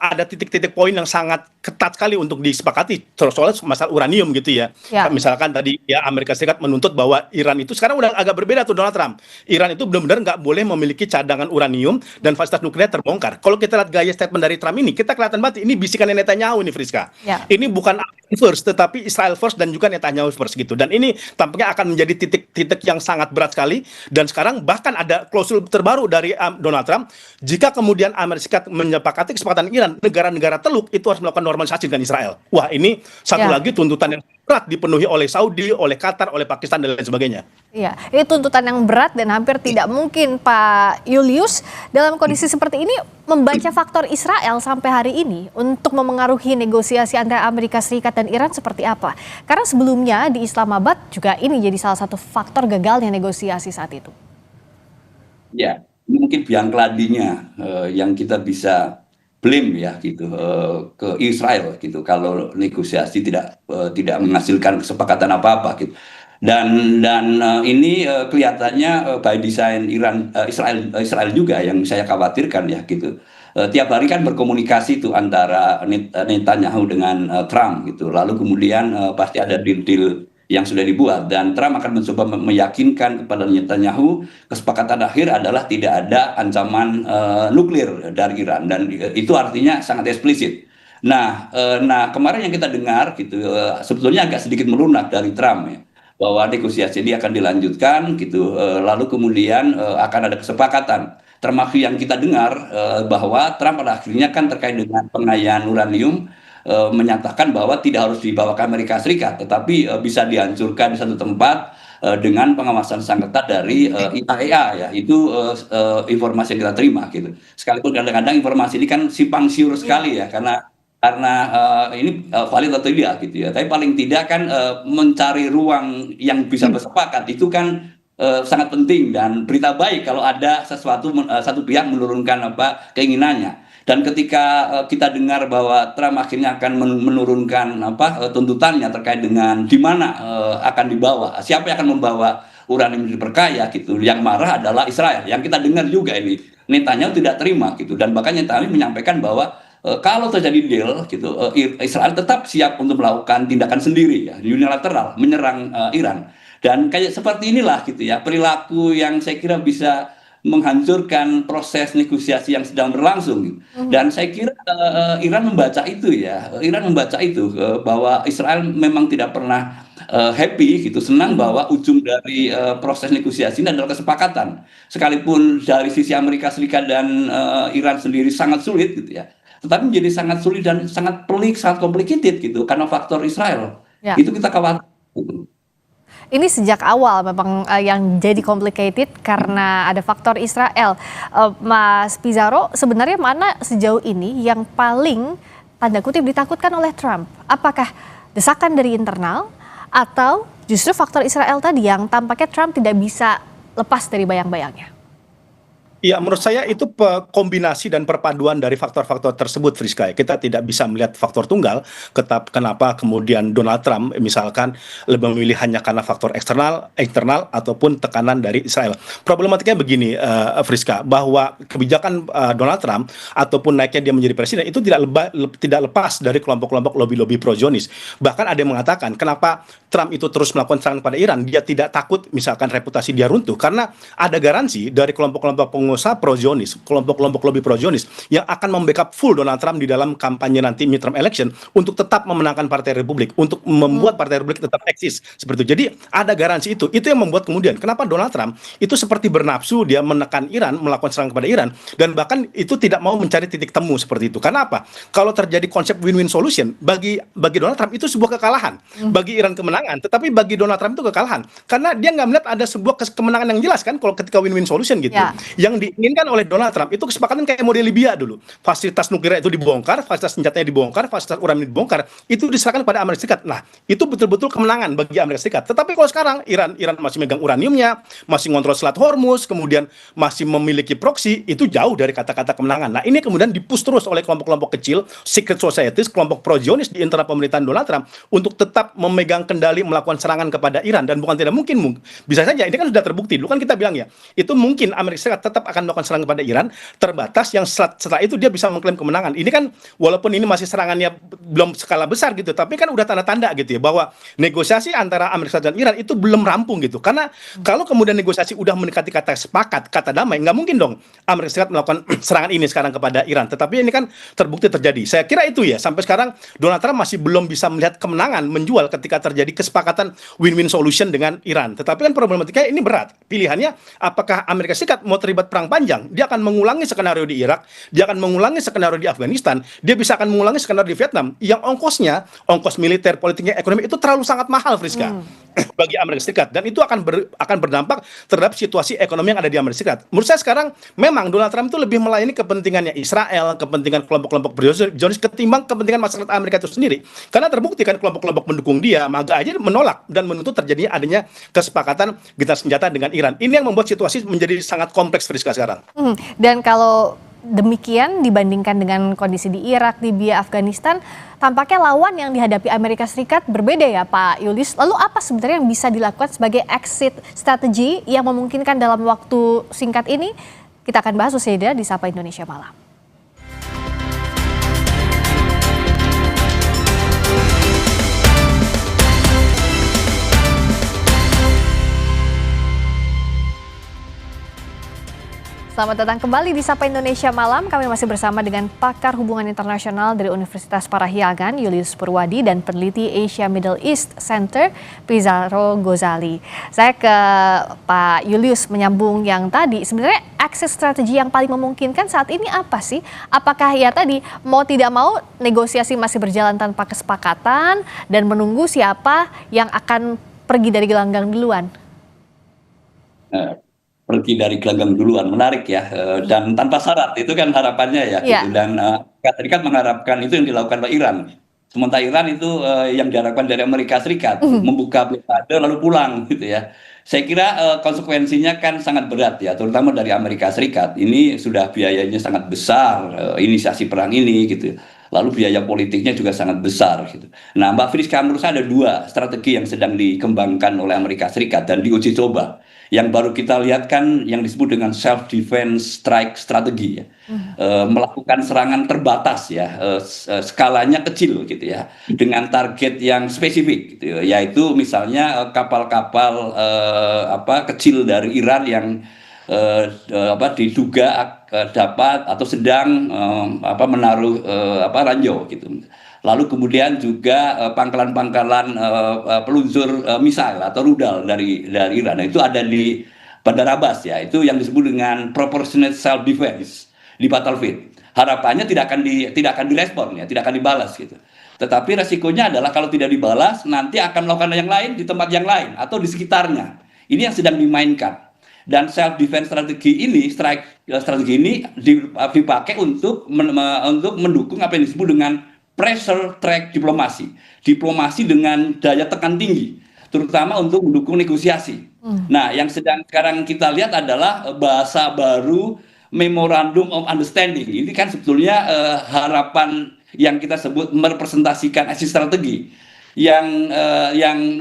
ada titik-titik poin yang sangat ketat sekali untuk disepakati soal masalah uranium gitu ya. Misalkan tadi ya Amerika Serikat menuntut bahwa Iran itu sekarang udah agak berbeda tuh Donald Trump. Iran itu benar-benar nggak boleh memiliki cadangan uranium dan fasilitas nuklir terbongkar. Kalau kita lihat gaya statement dari Trump ini, kita kelihatan banget ini bisikan Netanyahu ini Friska. Ini bukan first tetapi Israel first dan juga Netanyahu first gitu. Dan ini tampaknya akan menjadi titik-titik yang sangat berat sekali. Dan sekarang bahkan ada klausul terbaru dari Donald Trump, jika kemudian Amerika Serikat menyepakati kesepakatan Iran, negara-negara Teluk itu harus melakukan normalisasi dengan Israel. Wah, ini satu lagi tuntutan yang berat dipenuhi oleh Saudi, oleh Qatar, oleh Pakistan dan lain sebagainya. Iya, ini tuntutan yang berat dan hampir tidak mungkin Pak Julius dalam kondisi seperti ini membaca faktor Israel sampai hari ini untuk memengaruhi negosiasi antara Amerika Serikat dan Iran seperti apa? Karena sebelumnya di Islamabad juga ini jadi salah satu faktor gagalnya negosiasi saat itu. Ya, ini mungkin biang keladinya yang kita bisa blame ya gitu ke Israel gitu kalau negosiasi tidak menghasilkan kesepakatan apa-apa gitu. Dan ini kelihatannya by design Israel juga yang saya khawatirkan ya gitu. Tiap hari kan berkomunikasi tuh antara Netanyahu dengan Trump gitu. Lalu kemudian pasti ada deal-deal yang sudah dibuat dan Trump akan mencoba meyakinkan kepada Netanyahu kesepakatan akhir adalah tidak ada ancaman nuklir dari Iran dan itu artinya sangat eksplisit. Nah, kemarin yang kita dengar gitu sebetulnya agak sedikit melunak dari Trump ya bahwa negosiasi ini akan dilanjutkan gitu lalu kemudian akan ada kesepakatan termasuk yang kita dengar bahwa Trump pada akhirnya kan terkait dengan pengayaan uranium menyatakan bahwa tidak harus dibawa ke Amerika Serikat, tetapi bisa dihancurkan di satu tempat dengan pengawasan sangat ketat dari IAEA ya. Itu informasi yang kita terima gitu. Sekalipun kadang-kadang informasi ini kan simpang siur sekali ya karena ini valid atau tidak gitu ya. Tapi paling tidak kan mencari ruang yang bisa bersepakat itu kan sangat penting dan berita baik kalau ada satu pihak menurunkan keinginannya. Dan ketika kita dengar bahwa Trump akhirnya akan menurunkan tuntutannya terkait dengan di mana akan dibawa, siapa yang akan membawa uranium diperkaya gitu. Yang marah adalah Israel. Yang kita dengar juga ini Netanyahu tidak terima gitu dan bahkan Netanyahu menyampaikan bahwa kalau terjadi deal gitu Israel tetap siap untuk melakukan tindakan sendiri ya unilateral menyerang Iran. Dan kayak seperti inilah gitu ya perilaku yang saya kira bisa menghancurkan proses negosiasi yang sedang berlangsung. Dan saya kira Iran membaca itu ya. Iran membaca itu bahwa Israel memang tidak pernah happy gitu, senang bahwa ujung dari proses negosiasi ini adalah kesepakatan. Sekalipun dari sisi Amerika Serikat dan Iran sendiri sangat sulit gitu ya. Tetapi menjadi sangat sulit dan sangat pelik, sangat complicated gitu karena faktor Israel. Ya. Itu kita khawatir. Ini sejak awal memang yang jadi complicated karena ada faktor Israel. Mas Pizarro, sebenarnya mana sejauh ini yang paling tanda kutip ditakutkan oleh Trump? Apakah desakan dari internal atau justru faktor Israel tadi yang tampaknya Trump tidak bisa lepas dari bayang-bayangnya? Ya, menurut saya itu kombinasi dan perpaduan dari faktor-faktor tersebut, Friska. Kita tidak bisa melihat faktor tunggal, kenapa kemudian Donald Trump misalkan lebih memilih hanya karena faktor eksternal ataupun tekanan dari Israel. Problematikanya begini, Friska, bahwa kebijakan Donald Trump ataupun naiknya dia menjadi presiden itu tidak lepas dari kelompok-kelompok lobby-lobby pro-Zionis. Bahkan ada yang mengatakan kenapa Trump itu terus melakukan serangan pada Iran, dia tidak takut misalkan reputasi dia runtuh karena ada garansi dari kelompok-kelompok pengusaha pro-Zionis, kelompok-kelompok lobby pro-Zionis yang akan membackup full Donald Trump di dalam kampanye nanti midterm election untuk tetap memenangkan Partai Republik, untuk membuat Partai Republik tetap eksis seperti itu. Jadi ada garansi itu yang membuat kemudian kenapa Donald Trump itu seperti bernafsu dia menekan Iran, melakukan serangan kepada Iran dan bahkan itu tidak mau mencari titik temu seperti itu. Karena apa? Kalau terjadi konsep win-win solution bagi Donald Trump itu sebuah kekalahan, bagi Iran kemenangan, tetapi bagi Donald Trump itu kekalahan karena dia nggak melihat ada sebuah kemenangan yang jelas kan kalau ketika win-win solution gitu. Ya. Yang diinginkan oleh Donald Trump itu kesepakatan kayak model Libya dulu. Fasilitas nuklir itu dibongkar, fasilitas senjatanya dibongkar, fasilitas uranium dibongkar, itu diserahkan kepada Amerika Serikat. Nah, itu betul-betul kemenangan bagi Amerika Serikat. Tetapi kalau sekarang Iran masih megang uraniumnya, masih ngontrol Selat Hormuz, kemudian masih memiliki proksi, itu jauh dari kata-kata kemenangan. Nah, ini kemudian dipush terus oleh kelompok-kelompok kecil, secret societies, kelompok pro-Zionis di internal pemerintahan Donald Trump untuk tetap memegang kendali melakukan serangan kepada Iran dan bukan tidak mungkin bisa saja ini kan sudah terbukti. Dulu kan kita bilang ya, itu mungkin Amerika Serikat tetap akan melakukan serangan kepada Iran terbatas yang setelah itu dia bisa mengklaim kemenangan. Ini kan walaupun ini masih serangannya belum skala besar gitu, tapi kan udah tanda-tanda gitu ya bahwa negosiasi antara Amerika Serikat dan Iran itu belum rampung gitu. Karena kalau kemudian negosiasi udah mendekati kata sepakat, kata damai, nggak mungkin dong Amerika Serikat melakukan serangan ini sekarang kepada Iran. Tetapi ini kan terbukti terjadi. Saya kira itu ya, sampai sekarang Donald Trump masih belum bisa melihat kemenangan menjual ketika terjadi kesepakatan win-win solution dengan Iran. Tetapi kan problematikanya ini berat. Pilihannya apakah Amerika Serikat mau terlibat perang panjang? Dia akan mengulangi skenario di Irak, dia akan mengulangi skenario di Afghanistan, dia bisa akan mengulangi skenario di Vietnam yang ongkos militer, politiknya, ekonomi itu terlalu sangat mahal, Friska, bagi Amerika Serikat dan itu akan berdampak terhadap situasi ekonomi yang ada di Amerika Serikat. Menurut saya sekarang memang Donald Trump itu lebih melayani kepentingannya Israel, kepentingan kelompok-kelompok pro-Zionis ketimbang kepentingan masyarakat Amerika itu sendiri. Karena terbukti kan kelompok-kelompok mendukung dia, MAGA aja menolak dan menuntut terjadinya adanya kesepakatan gencatan senjata dengan Iran. Ini yang membuat situasi menjadi sangat kompleks, Friska. Friska sekarang. Dan kalau demikian dibandingkan dengan kondisi di Irak, Libya, Afghanistan, tampaknya lawan yang dihadapi Amerika Serikat berbeda ya Pak Julius. Lalu apa sebenarnya yang bisa dilakukan sebagai exit strategi yang memungkinkan dalam waktu singkat ini? Kita akan bahas usai jeda di Sapa Indonesia Malam. Selamat datang kembali di Sapa Indonesia Malam. Kami masih bersama dengan pakar hubungan internasional dari Universitas Parahyangan, Julius Purwadi, dan peneliti Asia Middle East Center, Pizarro Gozali. Saya ke Pak Julius menyambung yang tadi. Sebenarnya exit strategi yang paling memungkinkan saat ini apa sih? Apakah ya tadi mau tidak mau negosiasi masih berjalan tanpa kesepakatan dan menunggu siapa yang akan pergi dari gelanggang duluan? Pergi dari gelanggang duluan, menarik ya, dan tanpa syarat, itu kan harapannya ya, gitu. Dan Amerika Serikat mengharapkan itu yang dilakukan oleh Iran. Sementara Iran itu yang diharapkan dari Amerika Serikat, membuka blokade lalu pulang gitu ya. Saya kira konsekuensinya kan sangat berat ya, terutama dari Amerika Serikat. Ini sudah biayanya sangat besar, inisiasi perang ini gitu. Lalu biaya politiknya juga sangat besar gitu. Nah, Mbak Friska, menurut saya ada dua strategi yang sedang dikembangkan oleh Amerika Serikat dan diuji coba. Yang baru kita lihat kan yang disebut dengan self defense strike strategi ya. Melakukan serangan terbatas ya, skalanya kecil gitu ya, dengan target yang spesifik gitu ya, yaitu misalnya kapal-kapal kecil dari Iran yang diduga dapat atau sedang menaruh ranjau gitu. Lalu kemudian juga pangkalan-pangkalan peluncur misil atau rudal dari Iran. Nah, itu ada di Bandar Abbas ya. Itu yang disebut dengan proportionate self defense di battlefield. Harapannya tidak akan direspon ya, tidak akan dibalas gitu. Tetapi resikonya adalah kalau tidak dibalas nanti akan melakukan yang lain di tempat yang lain atau di sekitarnya. Ini yang sedang dimainkan. Dan self defense strategi ini, strategi ini dipakai untuk mendukung apa yang disebut dengan pressure track diplomasi dengan daya tekan tinggi, terutama untuk mendukung negosiasi. Nah, yang sedang sekarang kita lihat adalah bahasa baru Memorandum of Understanding. Ini kan sebetulnya harapan yang kita sebut merepresentasikan exit strategi yang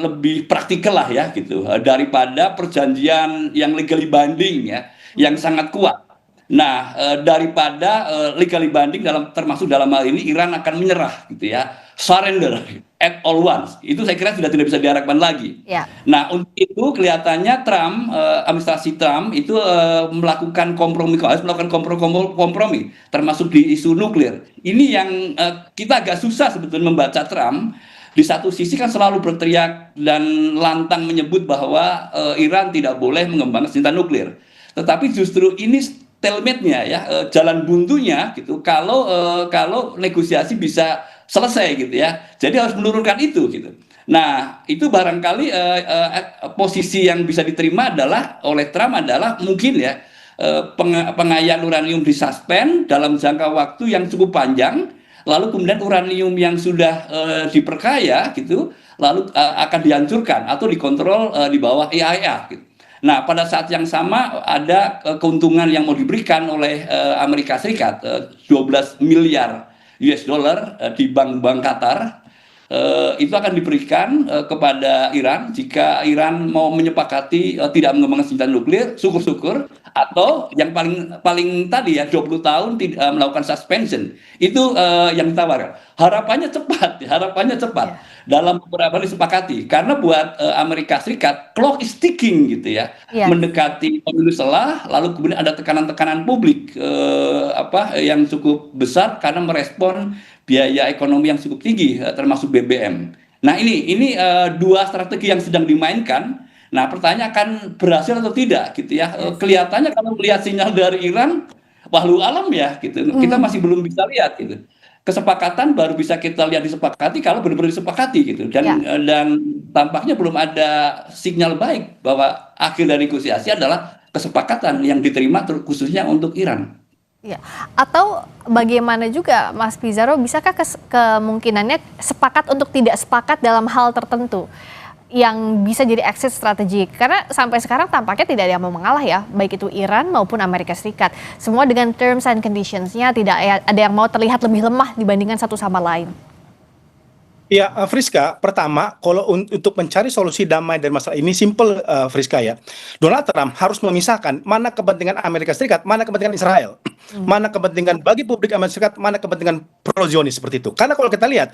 lebih praktikal lah ya gitu, daripada perjanjian yang legally binding ya, yang sangat kuat. Nah, daripada legally binding termasuk dalam hal ini Iran akan menyerah gitu ya, surrender at all once. Itu saya kira sudah tidak bisa diharapkan lagi. Nah, untuk itu kelihatannya administrasi Trump itu melakukan kompromi, termasuk di isu nuklir. Ini yang kita agak susah sebetulnya membaca Trump. Di satu sisi kan selalu berteriak dan lantang menyebut bahwa Iran tidak boleh mengembangkan senjata nuklir. Tetapi justru ini stalemate-nya ya, jalan buntunya gitu, kalau negosiasi bisa selesai gitu ya. Jadi harus menurunkan itu gitu. Nah, itu barangkali posisi yang bisa diterima oleh Trump adalah mungkin ya pengayaan uranium disuspend dalam jangka waktu yang cukup panjang, lalu kemudian uranium yang sudah diperkaya gitu lalu akan dihancurkan atau dikontrol di bawah IAEA gitu. Nah, pada saat yang sama ada keuntungan yang mau diberikan oleh Amerika Serikat, 12 miliar US dollar di bank-bank Qatar, itu akan diberikan kepada Iran jika Iran mau menyepakati tidak mengembangkan senjata nuklir, syukur-syukur, atau yang paling tadi ya 20 tahun melakukan suspension. Itu yang ditawarkan. Harapannya cepat. Dalam beberapa kali disepakati, karena buat Amerika Serikat clock is ticking gitu ya, mendekati pemilu selah, lalu kemudian ada tekanan-tekanan publik yang cukup besar karena merespon biaya ekonomi yang cukup tinggi termasuk BBM. Nah, ini dua strategi yang sedang dimainkan. Nah, pertanyaan akan berhasil atau tidak gitu ya. Kelihatannya kalau melihat sinyal dari Iran, wahlu alam ya gitu. Kita masih belum bisa lihat gitu. Kesepakatan baru bisa kita lihat disepakati kalau benar-benar disepakati gitu. Dan tampaknya belum ada sinyal baik bahwa akhir dari negosiasi adalah kesepakatan yang diterima khususnya untuk Iran. Ya, atau bagaimana juga Mas Pizarro, bisakah kemungkinannya sepakat untuk tidak sepakat dalam hal tertentu? yang bisa jadi exit strategi? Karena sampai sekarang tampaknya tidak ada yang mau mengalah ya, baik itu Iran maupun Amerika Serikat. Semua dengan terms and conditions-nya, tidak ada yang mau terlihat lebih lemah dibandingkan satu sama lain. Ya, Friska, pertama, kalau untuk mencari solusi damai dari masalah ini, simple, Friska ya. Donald Trump harus memisahkan mana kepentingan Amerika Serikat, mana kepentingan Israel. Mana kepentingan bagi publik Amerika Serikat, mana kepentingan pro-Zionis seperti itu. Karena kalau kita lihat,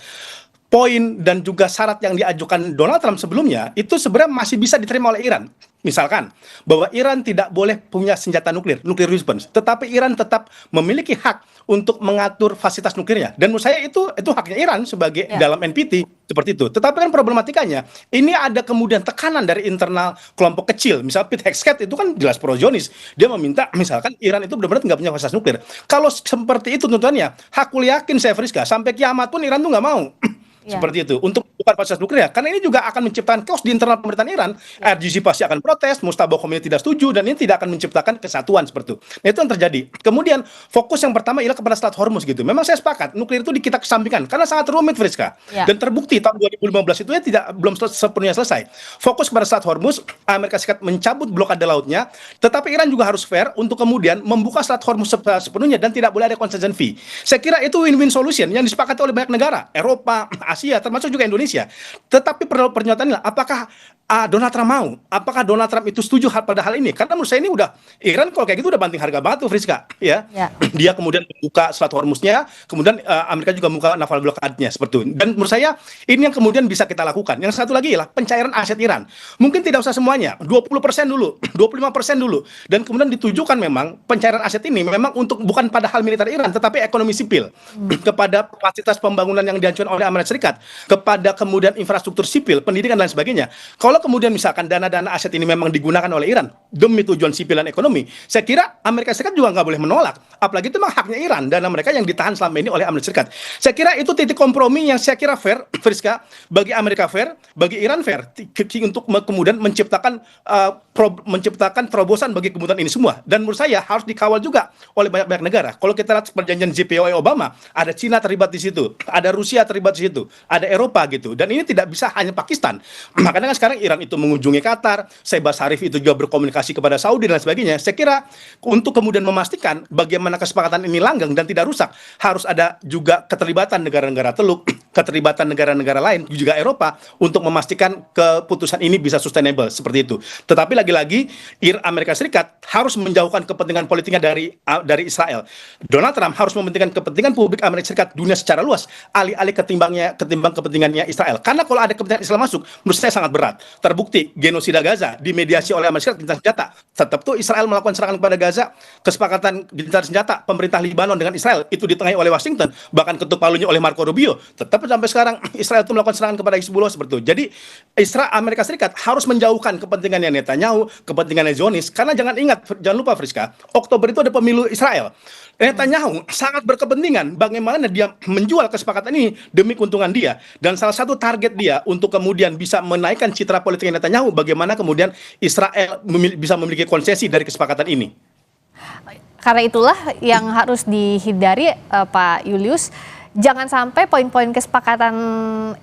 poin dan juga syarat yang diajukan Donald Trump sebelumnya, itu sebenarnya masih bisa diterima oleh Iran. Misalkan, bahwa Iran tidak boleh punya senjata nuklir weapons, tetapi Iran tetap memiliki hak untuk mengatur fasilitas nuklirnya. Dan menurut saya itu haknya Iran sebagai dalam NPT seperti itu. Tetapi kan problematikanya, ini ada kemudian tekanan dari internal kelompok kecil. Misal Pete Hegseth itu kan jelas pro-Zionis. Dia meminta misalkan Iran itu benar-benar nggak punya fasilitas nuklir. Kalau seperti itu tuntutannya, aku yakin saya Friska, sampai kiamat pun Iran tuh nggak mau. Seperti itu, untuk bukan fasilitas nuklir. Karena ini juga akan menciptakan chaos di internal pemerintahan Iran. RGC pasti akan protes, Mustafa Khomeini tidak setuju, dan ini tidak akan menciptakan kesatuan seperti itu. Nah, itu yang terjadi. Kemudian fokus yang pertama ialah kepada Selat Hormuz gitu. Memang saya sepakat, nuklir itu kita kesampingkan karena sangat rumit, Friska. Dan terbukti tahun 2015 itu ya belum sepenuhnya selesai. Fokus kepada Selat Hormuz, Amerika Serikat mencabut blokade lautnya, tetapi Iran juga harus fair untuk kemudian membuka Selat Hormuz sepenuhnya dan tidak boleh ada concession fee. Saya kira itu win-win solution yang disepakati oleh banyak negara, Eropa, Asia, termasuk juga Indonesia. Tetapi pernyataannya, apakah Donald Trump mau? Apakah Donald Trump itu setuju pada hal ini? Karena menurut saya ini udah, Iran kalau kayak gitu udah banting harga banget tuh, Friska. Ya. Dia kemudian membuka Selat Hormuznya, kemudian Amerika juga membuka naval blockade-nya seperti itu. Dan menurut saya ini yang kemudian bisa kita lakukan. Yang satu lagi ialah pencairan aset Iran. Mungkin tidak usah semuanya, 20% dulu, 25% dulu. Dan kemudian ditujukan memang pencairan aset ini memang untuk bukan pada hal militer Iran, tetapi ekonomi sipil. Kepada fasilitas pembangunan yang diajukan oleh Amerika Serikat, kepada kemudian infrastruktur sipil, pendidikan dan sebagainya. Kalau kemudian misalkan dana-dana aset ini memang digunakan oleh Iran demi tujuan sipil dan ekonomi, saya kira Amerika Serikat juga nggak boleh menolak. Apalagi itu memang haknya Iran, dana mereka yang ditahan selama ini oleh Amerika Serikat. Saya kira itu titik kompromi yang saya kira fair, Friska, bagi Amerika fair, bagi Iran fair, untuk kemudian menciptakan terobosan bagi kemudian ini semua. Dan menurut saya harus dikawal juga oleh banyak-banyak negara. Kalau kita lihat perjanjian JPOA Obama, ada Cina terlibat di situ, ada Rusia terlibat di situ, ada Eropa gitu. Dan ini tidak bisa hanya Pakistan. Makanya kan sekarang Iran itu mengunjungi Qatar, Saibas Harif itu juga berkomunikasi kepada Saudi dan sebagainya. Saya kira untuk kemudian memastikan bagaimana kesepakatan ini langgeng dan tidak rusak, harus ada juga keterlibatan negara-negara Teluk, keterlibatan negara-negara lain, juga Eropa, untuk memastikan keputusan ini bisa sustainable seperti itu. Tetapi lagi-lagi Amerika Serikat harus menjauhkan kepentingan politiknya dari Israel. Donald Trump harus mementingkan kepentingan publik Amerika Serikat, dunia secara luas, alih-alih ketimbang kepentingannya Israel. Karena kalau ada kepentingan Israel masuk, menurut saya sangat berat. Terbukti genosida Gaza dimediasi oleh Amerika Serikat gencatan senjata. Tetap tuh Israel melakukan serangan kepada Gaza, kesepakatan gencatan senjata pemerintah Libanon dengan Israel itu ditengahi oleh Washington, bahkan ketuk palunya oleh Marco Rubio. Tetap sampai sekarang Israel itu melakukan serangan kepada Hizbullah seperti itu. Jadi Amerika Serikat harus menjauhkan kepentingannya Netanyahu, kepentingannya Zionis. Karena jangan lupa Friska, Oktober itu ada pemilu Israel. Netanyahu sangat berkepentingan bagaimana dia menjual kesepakatan ini demi keuntungan dia. Dan salah satu target dia untuk kemudian bisa menaikkan citra politik Netanyahu, bagaimana kemudian Israel bisa memiliki konsesi dari kesepakatan ini. Karena itulah yang harus dihindari, Pak Julius. Jangan sampai poin-poin kesepakatan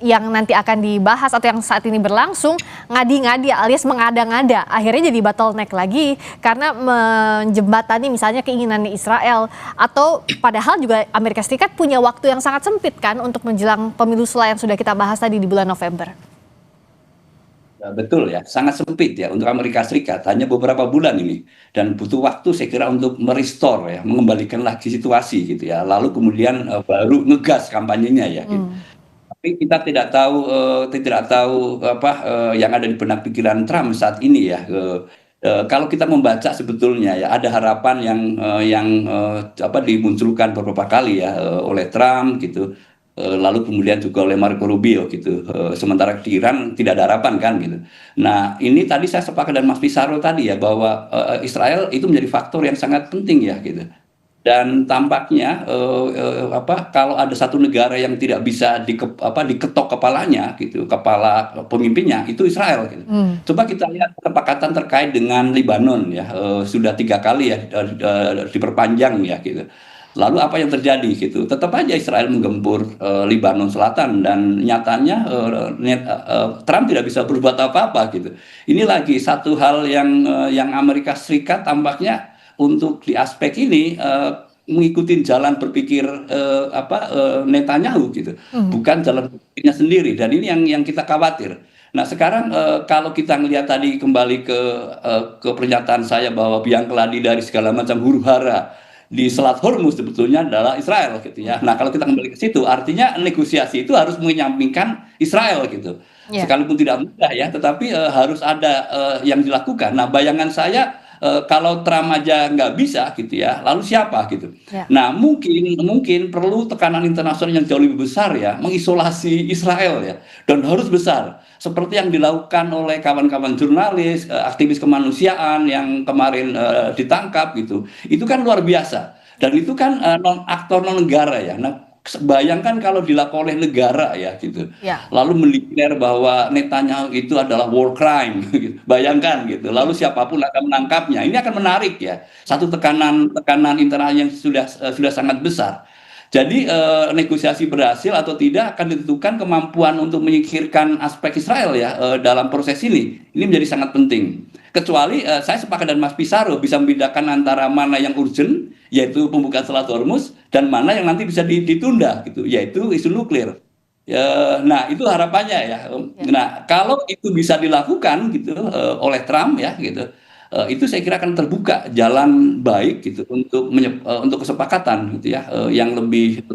yang nanti akan dibahas atau yang saat ini berlangsung ngadi-ngadi alias mengada-ngada, akhirnya jadi bottleneck lagi karena menjembatani misalnya keinginan Israel, atau padahal juga Amerika Serikat punya waktu yang sangat sempit kan untuk menjelang pemilu yang sudah kita bahas tadi di bulan November. Betul ya, sangat sempit ya untuk Amerika Serikat, hanya beberapa bulan ini, dan butuh waktu saya kira untuk merestore ya, mengembalikan lagi situasi gitu ya, lalu kemudian baru ngegas kampanyenya ya. Gitu. Tapi kita tidak tahu apa yang ada di benak pikiran Trump saat ini ya. Kalau kita membaca sebetulnya ya ada harapan yang dimunculkan beberapa kali ya oleh Trump gitu. Lalu kemudian juga oleh Marco Rubio gitu. Sementara di Iran tidak ada harapan kan gitu. Nah ini tadi saya sepakat dengan Mas Pisaro tadi ya bahwa Israel itu menjadi faktor yang sangat penting ya gitu. Dan tampaknya kalau ada satu negara yang tidak bisa diketok kepalanya gitu, kepala pemimpinnya itu Israel gitu. Coba kita lihat kesepakatan terkait dengan Libanon ya, sudah 3 kali ya diperpanjang ya gitu. Lalu apa yang terjadi gitu? Tetap aja Israel menggempur Lebanon Selatan dan nyatanya Trump tidak bisa berbuat apa-apa gitu. Ini lagi satu hal yang Amerika Serikat tampaknya untuk di aspek ini mengikuti jalan berpikir Netanyahu gitu, bukan jalan berpikirnya sendiri. Dan ini yang kita khawatir. Nah sekarang kalau kita melihat tadi kembali ke pernyataan saya bahwa biang keladi dari segala macam huru-hara di Selat Hormuz sebetulnya adalah Israel gitu ya. Nah kalau kita kembali ke situ, artinya negosiasi itu harus menyampingkan Israel gitu. Sekalipun tidak mudah ya, tetapi harus ada yang dilakukan. Nah bayangan saya kalau Trump aja nggak bisa gitu ya, lalu siapa gitu. Nah mungkin perlu tekanan internasional yang jauh lebih besar ya, mengisolasi Israel ya, dan harus besar. Seperti yang dilakukan oleh kawan-kawan jurnalis, aktivis kemanusiaan yang kemarin ditangkap gitu. Itu kan luar biasa. Dan itu kan aktor non negara ya. Nah, bayangkan kalau dilakukan oleh negara ya gitu. Lalu mendeklar bahwa Netanyahu itu adalah war crime. Bayangkan gitu. Lalu siapapun akan menangkapnya. Ini akan menarik ya. Satu tekanan internal yang sudah sangat besar. Jadi negosiasi berhasil atau tidak akan ditentukan kemampuan untuk menyingkirkan aspek Israel ya dalam proses ini. Ini menjadi sangat penting. Kecuali saya sepakat dengan Mas Pisaro bisa membedakan antara mana yang urgent, yaitu pembukaan Selat Hormuz, dan mana yang nanti bisa ditunda gitu, yaitu isu nuklir. Nah itu harapannya ya. Nah kalau itu bisa dilakukan gitu oleh Trump ya gitu. Itu saya kira akan terbuka jalan baik gitu untuk kesepakatan gitu ya yang lebih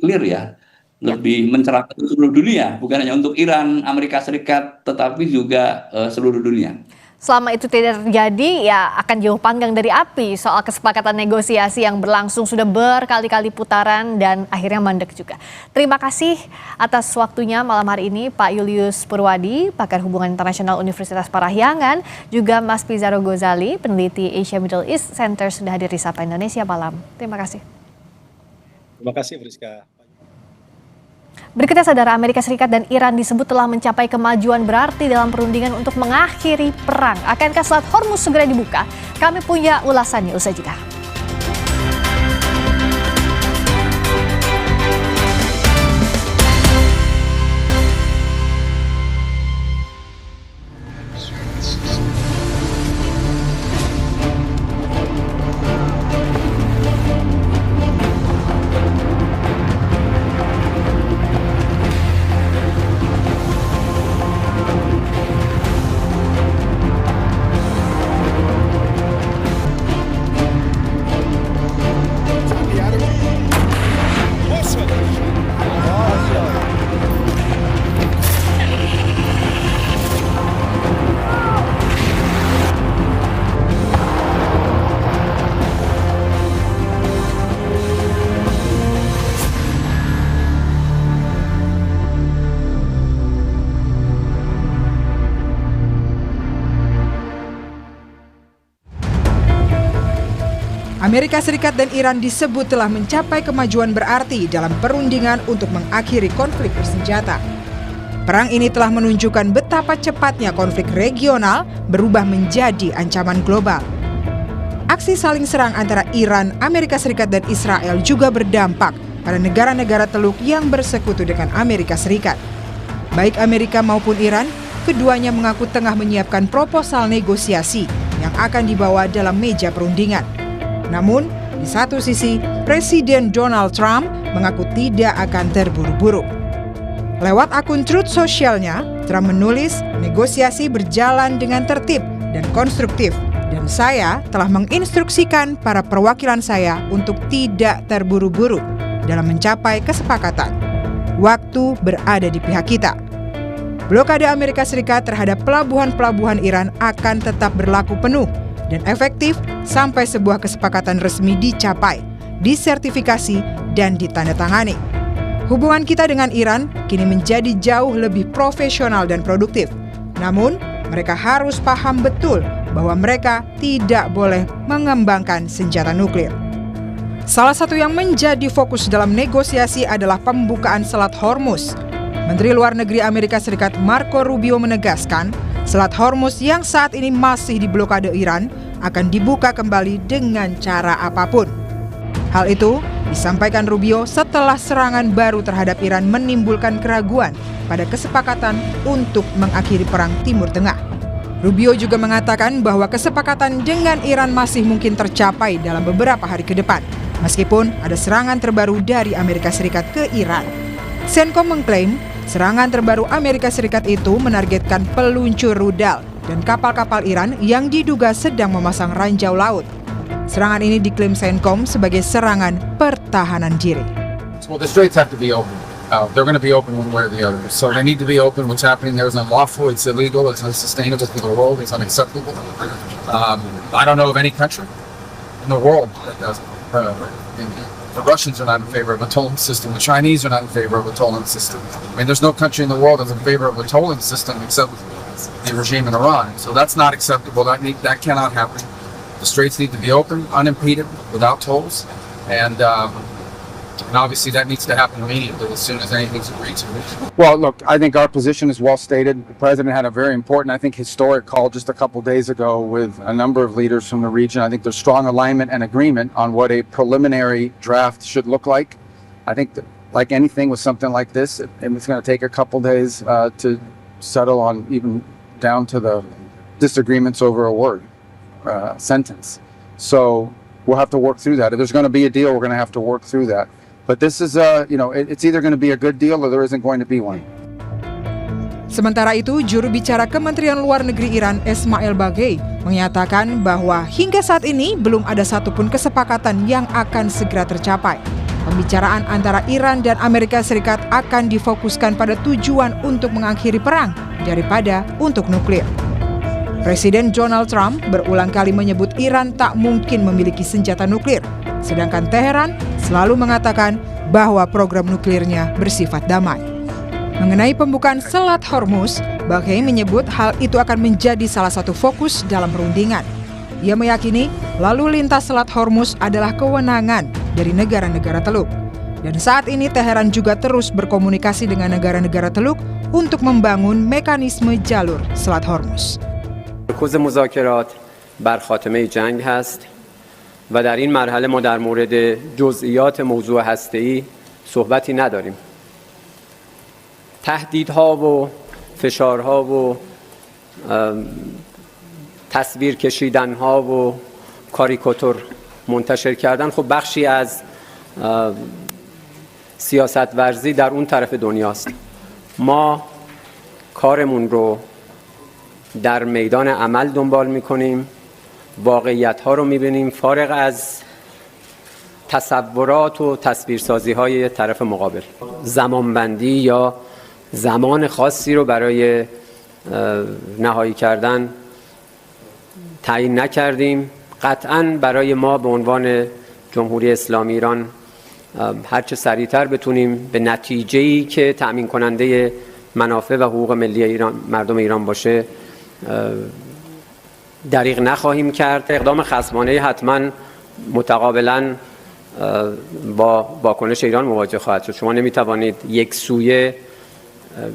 clear ya, lebih mencerahkan seluruh dunia, bukan hanya untuk Iran, Amerika Serikat, tetapi juga seluruh dunia. Selama itu tidak terjadi, ya akan jauh panggang dari api soal kesepakatan negosiasi yang berlangsung sudah berkali-kali putaran dan akhirnya mandek juga. Terima kasih atas waktunya malam hari ini Pak Julius Purwadi, pakar hubungan internasional Universitas Parahyangan, juga Mas Pisaro Gozali, peneliti Asia Middle East Center sudah hadir di Sapa Indonesia malam. Terima kasih. Terima kasih Friska. Berikutnya, saudara, Amerika Serikat dan Iran disebut telah mencapai kemajuan berarti dalam perundingan untuk mengakhiri perang. Akankah Selat Hormuz segera dibuka? Kami punya ulasannya usai jeda. Amerika Serikat dan Iran disebut telah mencapai kemajuan berarti dalam perundingan untuk mengakhiri konflik bersenjata. Perang ini telah menunjukkan betapa cepatnya konflik regional berubah menjadi ancaman global. Aksi saling serang antara Iran, Amerika Serikat, dan Israel juga berdampak pada negara-negara Teluk yang bersekutu dengan Amerika Serikat. Baik Amerika maupun Iran, keduanya mengaku tengah menyiapkan proposal negosiasi yang akan dibawa dalam meja perundingan. Namun, di satu sisi, Presiden Donald Trump mengaku tidak akan terburu-buru. Lewat akun Truth Social-nya, Trump menulis, negosiasi berjalan dengan tertib dan konstruktif, dan saya telah menginstruksikan para perwakilan saya untuk tidak terburu-buru dalam mencapai kesepakatan. Waktu berada di pihak kita. Blokade Amerika Serikat terhadap pelabuhan-pelabuhan Iran akan tetap berlaku penuh dan efektif sampai sebuah kesepakatan resmi dicapai, disertifikasi, dan ditandatangani. Hubungan kita dengan Iran kini menjadi jauh lebih profesional dan produktif. Namun, mereka harus paham betul bahwa mereka tidak boleh mengembangkan senjata nuklir. Salah satu yang menjadi fokus dalam negosiasi adalah pembukaan Selat Hormuz. Menteri Luar Negeri Amerika Serikat Marco Rubio menegaskan, Selat Hormuz yang saat ini masih diblokade Iran akan dibuka kembali dengan cara apapun. Hal itu disampaikan Rubio setelah serangan baru terhadap Iran menimbulkan keraguan pada kesepakatan untuk mengakhiri perang Timur Tengah. Rubio juga mengatakan bahwa kesepakatan dengan Iran masih mungkin tercapai dalam beberapa hari ke depan, meskipun ada serangan terbaru dari Amerika Serikat ke Iran. CENTCOM mengklaim serangan terbaru Amerika Serikat itu menargetkan peluncur rudal dan kapal-kapal Iran yang diduga sedang memasang ranjau laut. Serangan ini diklaim CENTCOM sebagai serangan pertahanan diri. Well, the straits have to be open. They're going to be open one way or the other. So they need to be open. What's happening there is unlawful, it's illegal, it's unsustainable for the world, it's unacceptable. I don't know of any country in the world that does it. The Russians are not in favor of a tolling system. The Chinese are not in favor of a tolling system. I mean, there's no country in the world that's in favor of a tolling system except the regime in Iran. So that's not acceptable. That cannot happen. The straits need to be open, unimpeded, without tolls, and obviously that needs to happen immediately as soon as anything's agreed to. Well, look, I think our position is well stated. The president had a very important, I think, historic call just a couple days ago with a number of leaders from the region. I think there's strong alignment and agreement on what a preliminary draft should look like. I think that, like anything with something like this, it's going to take a couple days to settle on, even down to the disagreements over a word. Sentence. So we'll have to work through that. If there's going to be a deal, we're going to have to work through that. But this is it's either going to be a good deal or there isn't going to be one. Sementara itu, juru bicara Kementerian Luar Negeri Iran, Esmail Baghei, menyatakan bahwa hingga saat ini belum ada satupun kesepakatan yang akan segera tercapai. Pembicaraan antara Iran dan Amerika Serikat akan difokuskan pada tujuan untuk mengakhiri perang daripada untuk nuklir. Presiden Donald Trump berulang kali menyebut Iran tak mungkin memiliki senjata nuklir, sedangkan Teheran selalu mengatakan bahwa program nuklirnya bersifat damai. Mengenai pembukaan Selat Hormuz, Baghei menyebut hal itu akan menjadi salah satu fokus dalam perundingan. Ia meyakini lalu lintas Selat Hormuz adalah kewenangan dari negara-negara Teluk. Dan saat ini Teheran juga terus berkomunikasi dengan negara-negara Teluk untuk membangun mekanisme jalur Selat Hormuz. مرکز مذاکرات بر خاتمه جنگ هست و در این مرحله ما در مورد جزئیات موضوع هسته‌ای صحبتی نداریم. تهدیدها و فشارها و تصویر کشیدنها و کاریکاتور منتشر کردن خب بخشی از سیاست ورزی در اون طرف دنیاست. ما کارمون رو در میدان عمل دنبال میکنیم، واقعیت‌ها رو میبینیم فارغ از تصورات و تصویرسازی‌های طرف مقابل. زمانبندی یا زمان خاصی رو برای نهایی کردن تعیین نکردیم. قطعاً برای ما به عنوان جمهوری اسلامی ایران هرچه سریعتر بتونیم به نتیجه‌ای که تأمین کننده منافع و حقوق ملی ایران مردم ایران باشه دریغ نخواهیم کرد. اقدام خصمانه حتما متقابلا با واکنش ایران مواجه خواهد شد. شما نمیتوانید یک سویه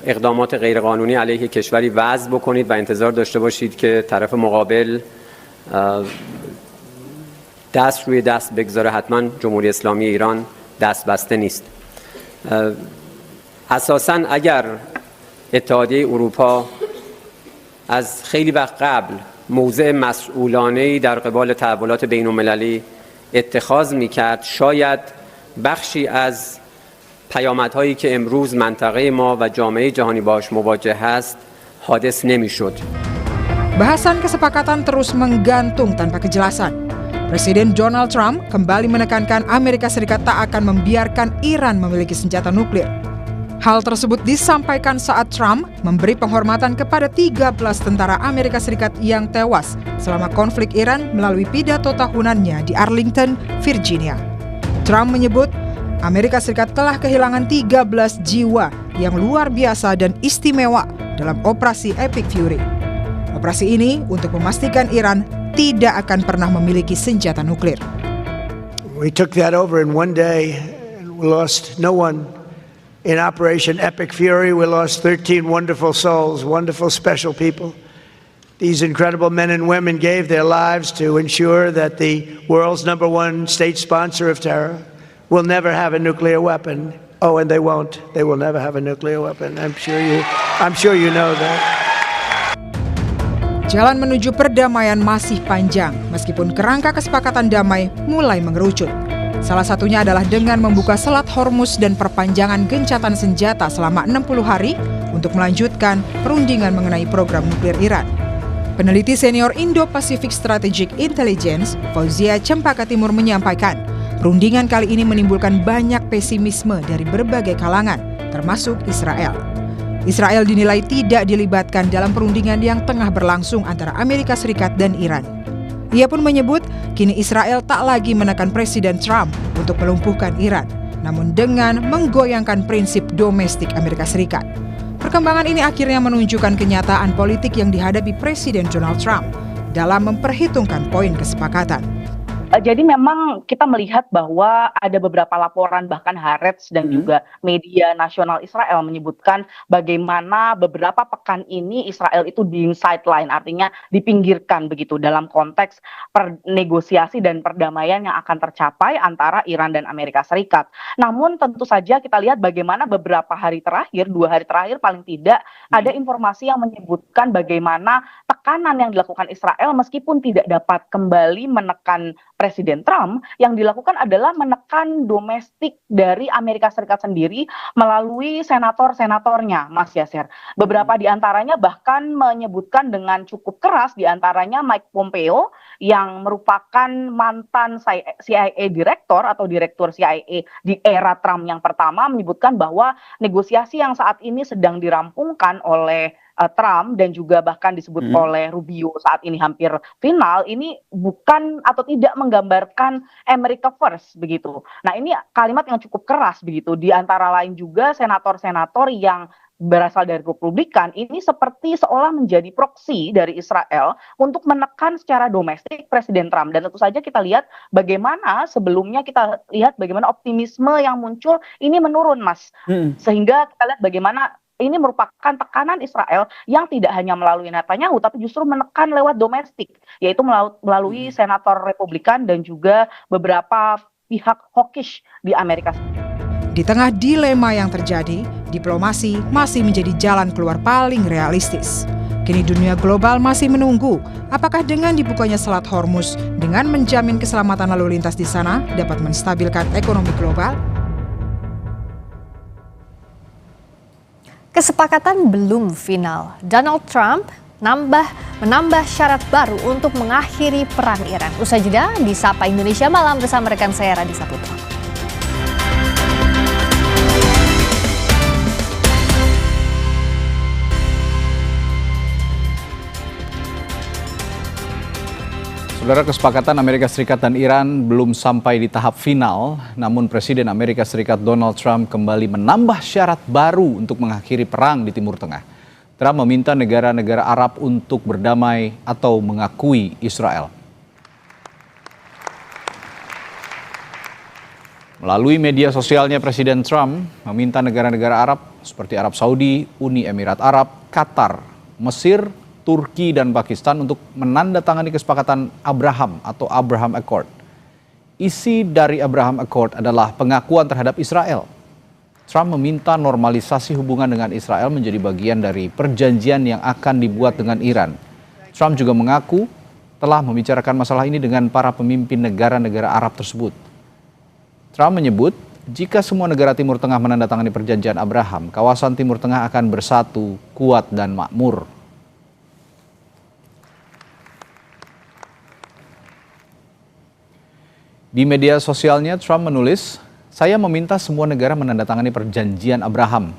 اقدامات غیرقانونی علیه کشوری وضع بکنید و انتظار داشته باشید که طرف مقابل دست روی دست بگذاره. حتما جمهوری اسلامی ایران دست بسته نیست. اساساً اگر اتحادیه اروپا از خیلی وقت قبل موضع مسئولانه‌ای در قبال تحولات بین‌المللی اتخاذ می‌کرد، شاید بخشی از پیامدهایی که امروز منطقه ما و جامعه جهانی باهاش مواجه است حادث نمی‌شد. Bahasan kesepakatan terus menggantung tanpa kejelasan. Presiden Donald Trump kembali menekankan Amerika Serikat tak akan membiarkan Iran memiliki senjata nuklir. Hal tersebut disampaikan saat Trump memberi penghormatan kepada 13 tentara Amerika Serikat yang tewas selama konflik Iran melalui pidato tahunannya di Arlington, Virginia. Trump menyebut Amerika Serikat telah kehilangan 13 jiwa yang luar biasa dan istimewa dalam operasi Epic Fury. Operasi ini untuk memastikan Iran tidak akan pernah memiliki senjata nuklir. We took that over in one day and we lost no one. In Operation Epic Fury, we lost 13 wonderful souls, wonderful special people. These incredible men and women gave their lives to ensure that the world's #1 state sponsor of terror will never have a nuclear weapon. Oh, and they won't. They will never have a nuclear weapon. I'm sure you know that. Jalan menuju perdamaian masih panjang, meskipun kerangka kesepakatan damai mulai mengerucut. Salah satunya adalah dengan membuka Selat Hormuz dan perpanjangan gencatan senjata selama 60 hari untuk melanjutkan perundingan mengenai program nuklir Iran. Peneliti senior Indo-Pacific Strategic Intelligence, Fauzia Cempaka Timur menyampaikan, perundingan kali ini menimbulkan banyak pesimisme dari berbagai kalangan, termasuk Israel. Israel dinilai tidak dilibatkan dalam perundingan yang tengah berlangsung antara Amerika Serikat dan Iran. Ia pun menyebut, kini Israel tak lagi menekan Presiden Trump untuk melumpuhkan Iran, namun dengan menggoyangkan prinsip domestik Amerika Serikat. Perkembangan ini akhirnya menunjukkan kenyataan politik yang dihadapi Presiden Donald Trump dalam memperhitungkan poin kesepakatan. Jadi memang kita melihat bahwa ada beberapa laporan bahkan Haaretz dan juga media nasional Israel menyebutkan bagaimana beberapa pekan ini Israel itu di sideline, artinya dipinggirkan begitu dalam konteks negosiasi dan perdamaian yang akan tercapai antara Iran dan Amerika Serikat. Namun tentu saja kita lihat bagaimana beberapa hari terakhir, 2 hari terakhir paling tidak ada informasi yang menyebutkan bagaimana tekanan yang dilakukan Israel meskipun tidak dapat kembali menekan Presiden Trump, yang dilakukan adalah menekan domestik dari Amerika Serikat sendiri melalui senator-senatornya, Mas Yasser. Beberapa di antaranya bahkan menyebutkan dengan cukup keras, di antaranya Mike Pompeo yang merupakan mantan CIA direktor atau direktur CIA di era Trump yang pertama, menyebutkan bahwa negosiasi yang saat ini sedang dirampungkan oleh Trump dan juga bahkan disebut oleh Rubio saat ini hampir final, ini bukan atau tidak menggambarkan America First begitu. Nah, ini kalimat yang cukup keras begitu. Di antara lain juga senator-senator yang berasal dari Republikan ini seperti seolah menjadi proksi dari Israel untuk menekan secara domestik Presiden Trump. Dan tentu saja kita lihat bagaimana sebelumnya kita lihat bagaimana optimisme yang muncul ini menurun, Mas. Sehingga kita lihat bagaimana ini merupakan tekanan Israel yang tidak hanya melalui Netanyahu, tapi justru menekan lewat domestik, yaitu melalui senator Republikan dan juga beberapa pihak hawkish di Amerika. Di tengah dilema yang terjadi, diplomasi masih menjadi jalan keluar paling realistis. Kini dunia global masih menunggu apakah dengan dibukanya Selat Hormuz dengan menjamin keselamatan lalu lintas di sana dapat menstabilkan ekonomi global. Kesepakatan belum final. Donald Trump menambah syarat baru untuk mengakhiri perang Iran. Usai jeda di Sapa Indonesia Malam bersama rekan saya Radisa Putra. Saudara, kesepakatan Amerika Serikat dan Iran belum sampai di tahap final, namun Presiden Amerika Serikat Donald Trump kembali menambah syarat baru untuk mengakhiri perang di Timur Tengah. Trump meminta negara-negara Arab untuk berdamai atau mengakui Israel. Melalui media sosialnya, Presiden Trump meminta negara-negara Arab seperti Arab Saudi, Uni Emirat Arab, Qatar, Mesir, Turki dan Pakistan untuk menandatangani kesepakatan Abraham atau Abraham Accord. Isi dari Abraham Accord adalah pengakuan terhadap Israel. Trump meminta normalisasi hubungan dengan Israel menjadi bagian dari perjanjian yang akan dibuat dengan Iran. Trump juga mengaku telah membicarakan masalah ini dengan para pemimpin negara-negara Arab tersebut. Trump menyebut jika semua negara Timur Tengah menandatangani perjanjian Abraham, kawasan Timur Tengah akan bersatu, kuat dan makmur. Di media sosialnya, Trump menulis, "Saya meminta semua negara menandatangani perjanjian Abraham.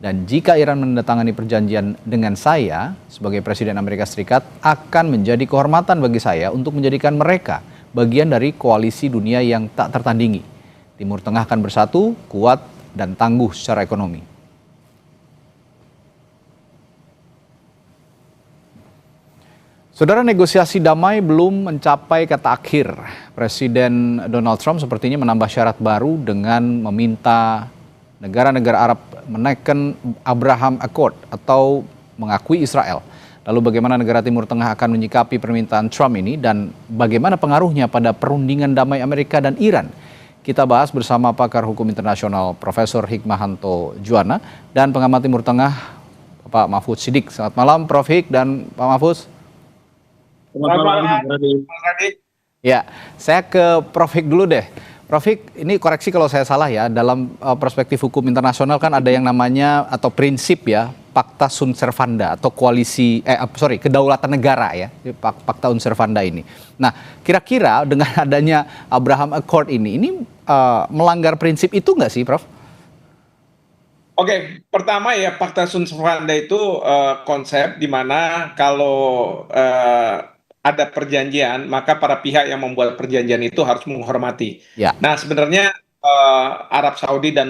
Dan jika Iran menandatangani perjanjian dengan saya, sebagai Presiden Amerika Serikat, akan menjadi kehormatan bagi saya untuk menjadikan mereka bagian dari koalisi dunia yang tak tertandingi. Timur Tengah akan bersatu, kuat, dan tangguh secara ekonomi." Saudara, negosiasi damai belum mencapai kata akhir. Presiden Donald Trump sepertinya menambah syarat baru dengan meminta negara-negara Arab menaikkan Abraham Accord atau mengakui Israel. Lalu bagaimana negara Timur Tengah akan menyikapi permintaan Trump ini dan bagaimana pengaruhnya pada perundingan damai Amerika dan Iran? Kita bahas bersama pakar hukum internasional Profesor Hikmahanto Juwana dan pengamat Timur Tengah Pak Mahfudz Siddiq. Selamat malam Prof. Hik dan Pak Mahfudz. Selamat malam, Mas Radit. Ya, saya ke Prof. Hik dulu deh. Prof. Hik, ini koreksi kalau saya salah ya, dalam perspektif hukum internasional kan ada yang namanya atau prinsip ya, Pacta Sunt Servanda atau kedaulatan negara ya, Pacta Sunt Servanda ini. Nah, kira-kira dengan adanya Abraham Accord ini melanggar prinsip itu nggak sih, Prof? Oke, pertama ya Pacta Sunt Servanda itu konsep di mana kalau ada perjanjian, maka para pihak yang membuat perjanjian itu harus menghormati. Ya. Nah, sebenarnya Arab Saudi dan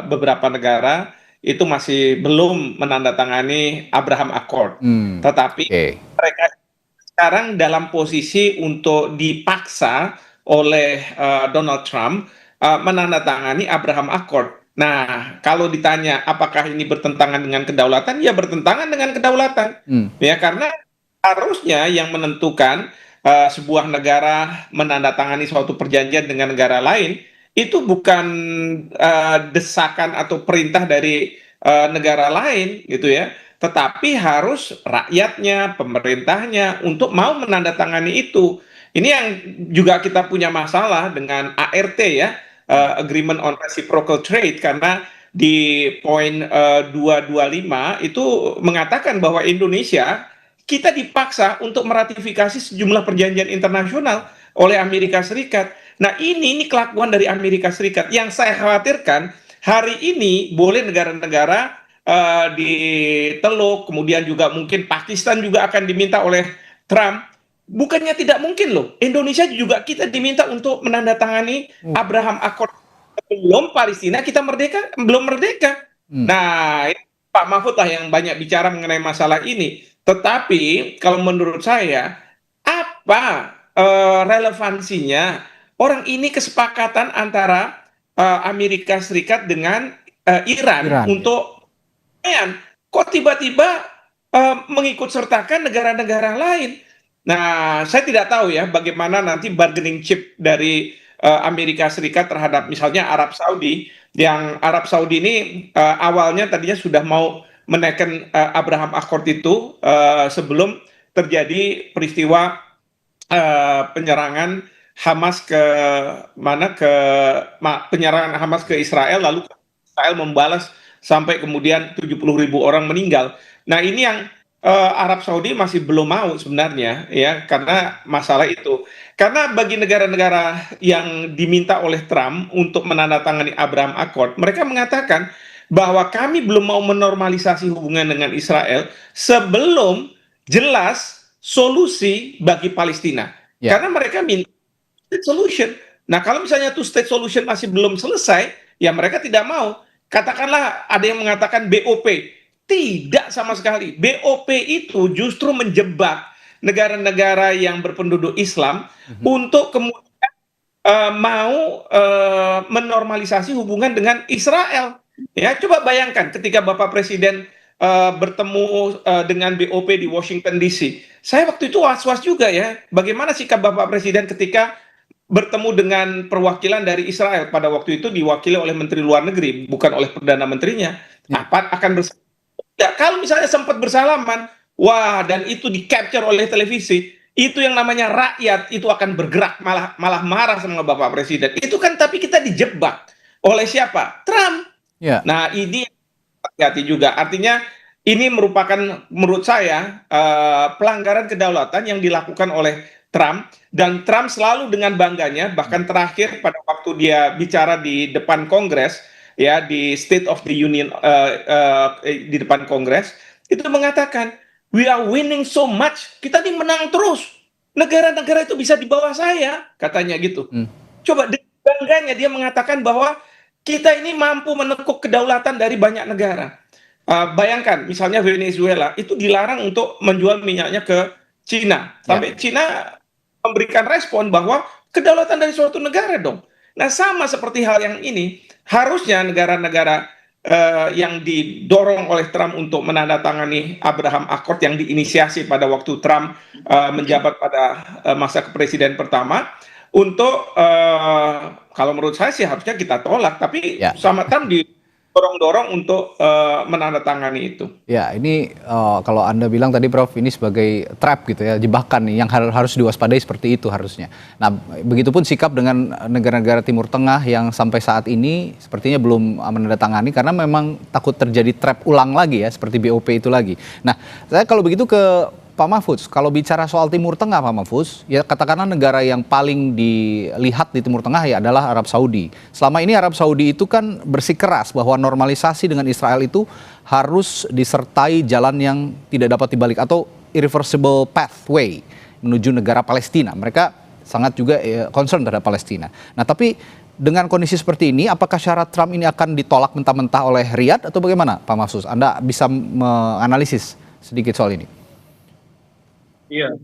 beberapa negara itu masih belum menandatangani Abraham Accord. Tetapi mereka sekarang dalam posisi untuk dipaksa oleh Donald Trump menandatangani Abraham Accord. Nah, kalau ditanya apakah ini bertentangan dengan kedaulatan, ya bertentangan dengan kedaulatan. Ya, karena harusnya yang menentukan sebuah negara menandatangani suatu perjanjian dengan negara lain itu bukan desakan atau perintah dari negara lain gitu ya, tetapi harus rakyatnya, pemerintahnya untuk mau menandatangani itu. Ini yang juga kita punya masalah dengan ART ya, Agreement on Reciprocal Trade, karena di poin 225 itu mengatakan bahwa Indonesia kita dipaksa untuk meratifikasi sejumlah perjanjian internasional oleh Amerika Serikat. Nah, ini kelakuan dari Amerika Serikat. Yang saya khawatirkan hari ini boleh negara-negara di Teluk, kemudian juga mungkin Pakistan juga akan diminta oleh Trump. Bukannya tidak mungkin loh, Indonesia juga kita diminta untuk menandatangani Abraham Accord sebelum Palestina kita belum merdeka. Nah, Pak Mahfud lah yang banyak bicara mengenai masalah ini. Tetapi kalau menurut saya, apa relevansinya orang ini kesepakatan antara Amerika Serikat dengan Iran untuk kok tiba-tiba mengikut sertakan negara-negara lain. Nah, saya tidak tahu ya bagaimana nanti bargaining chip dari Amerika Serikat terhadap misalnya Arab Saudi, yang Arab Saudi ini awalnya tadinya sudah mau menaikkan Abraham Accord itu sebelum terjadi peristiwa penyerangan Hamas penyerangan Hamas ke Israel, lalu Israel membalas sampai kemudian 70.000 orang meninggal. Nah, ini yang Arab Saudi masih belum mau sebenarnya ya, karena masalah itu. Karena bagi negara-negara yang diminta oleh Trump untuk menandatangani Abraham Accord, mereka mengatakan bahwa kami belum mau menormalisasi hubungan dengan Israel sebelum jelas solusi bagi Palestina. Karena mereka minta state solution. Nah, kalau misalnya two state solution masih belum selesai, ya mereka tidak mau. Katakanlah ada yang mengatakan BOP. Tidak sama sekali. BOP itu justru menjebak negara-negara yang berpenduduk Islam untuk kemudian mau menormalisasi hubungan dengan Israel. Ya, coba bayangkan ketika Bapak Presiden bertemu dengan BOP di Washington DC. Saya waktu itu was-was juga ya, bagaimana sikap Bapak Presiden ketika bertemu dengan perwakilan dari Israel. Pada waktu itu diwakili oleh Menteri Luar Negeri, bukan oleh Perdana Menterinya. Apa akan bersama? Ya, kalau misalnya sempat bersalaman, wah, dan itu di-capture oleh televisi, itu yang namanya rakyat itu akan bergerak, malah marah sama Bapak Presiden. Itu kan, tapi kita dijebak oleh siapa? Trump. Nah, ini hati-hati juga. Artinya ini merupakan menurut saya pelanggaran kedaulatan yang dilakukan oleh Trump, dan Trump selalu dengan bangganya, bahkan terakhir pada waktu dia bicara di depan Kongres, ya, di State of the Union di depan Kongres, itu mengatakan we are winning so much, kita ini menang terus, negara-negara itu bisa di bawah saya, katanya gitu. Coba dengan bangganya dia mengatakan bahwa kita ini mampu menekuk kedaulatan dari banyak negara. Bayangkan misalnya Venezuela itu dilarang untuk menjual minyaknya ke Cina, sampai Cina memberikan respon bahwa kedaulatan dari suatu negara dong. Nah, sama seperti hal yang ini, harusnya negara-negara yang didorong oleh Trump untuk menandatangani Abraham Accord yang diinisiasi pada waktu Trump menjabat pada masa kepresiden pertama, untuk kalau menurut saya sih harusnya kita tolak, tapi sama Trump didorong-dorong untuk menandatangani itu. Ya, ini kalau Anda bilang tadi Prof, ini sebagai trap gitu ya, jebakan nih yang harus diwaspadai seperti itu harusnya. Nah, begitupun sikap dengan negara-negara Timur Tengah yang sampai saat ini sepertinya belum menandatangani karena memang takut terjadi trap ulang lagi ya, seperti BOP itu lagi. Nah, saya kalau begitu ke Pak Mahfudz, kalau bicara soal Timur Tengah Pak Mahfudz, ya katakanlah negara yang paling dilihat di Timur Tengah ya adalah Arab Saudi. Selama ini Arab Saudi itu kan bersikeras bahwa normalisasi dengan Israel itu harus disertai jalan yang tidak dapat dibalik atau irreversible pathway menuju negara Palestina. Mereka sangat juga concern terhadap Palestina. Nah, tapi dengan kondisi seperti ini, apakah syarat Trump ini akan ditolak mentah-mentah oleh Riyadh atau bagaimana Pak Mahfudz? Anda bisa menganalisis sedikit soal ini. Iya,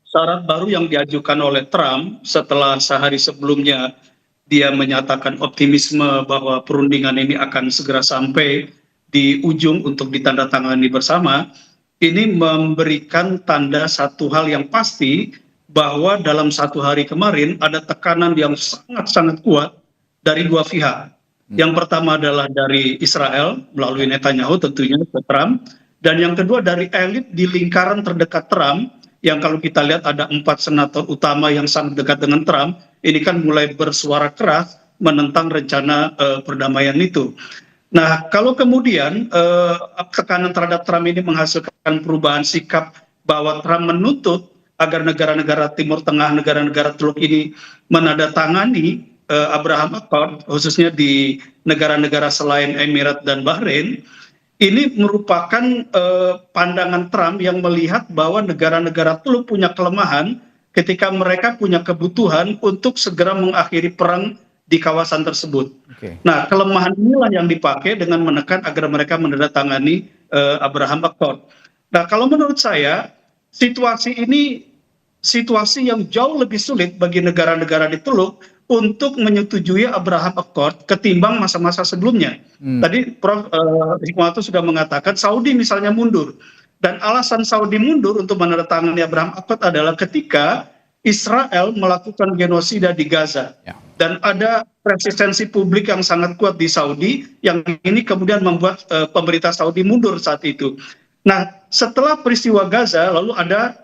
syarat baru yang diajukan oleh Trump setelah sehari sebelumnya dia menyatakan optimisme bahwa perundingan ini akan segera sampai di ujung untuk ditandatangani bersama, ini memberikan tanda satu hal yang pasti bahwa dalam satu hari kemarin ada tekanan yang sangat-sangat kuat dari dua pihak. Yang pertama adalah dari Israel melalui Netanyahu tentunya ke Trump, dan yang kedua dari elit di lingkaran terdekat Trump, yang kalau kita lihat ada 4 senator utama yang sangat dekat dengan Trump, ini kan mulai bersuara keras menentang rencana perdamaian itu. Nah, kalau kemudian tekanan terhadap Trump ini menghasilkan perubahan sikap bahwa Trump menuntut agar negara-negara Timur Tengah, negara-negara Teluk ini menandatangani Abraham Accord, khususnya di negara-negara selain Emirat dan Bahrain, ini merupakan pandangan Trump yang melihat bahwa negara-negara Teluk punya kelemahan ketika mereka punya kebutuhan untuk segera mengakhiri perang di kawasan tersebut. Nah, kelemahan inilah yang dipakai dengan menekan agar mereka menandatangani Abraham Accord. Nah, kalau menurut saya, situasi ini situasi yang jauh lebih sulit bagi negara-negara di Teluk untuk menyetujui Abraham Accord ketimbang masa-masa sebelumnya. Tadi Prof. Hikmahanto sudah mengatakan Saudi misalnya mundur. Dan alasan Saudi mundur untuk menandatangani Abraham Accord adalah ketika Israel melakukan genosida di Gaza. Dan ada resistensi publik yang sangat kuat di Saudi, yang ini kemudian membuat pemerintah Saudi mundur saat itu. Nah, setelah peristiwa Gaza, lalu ada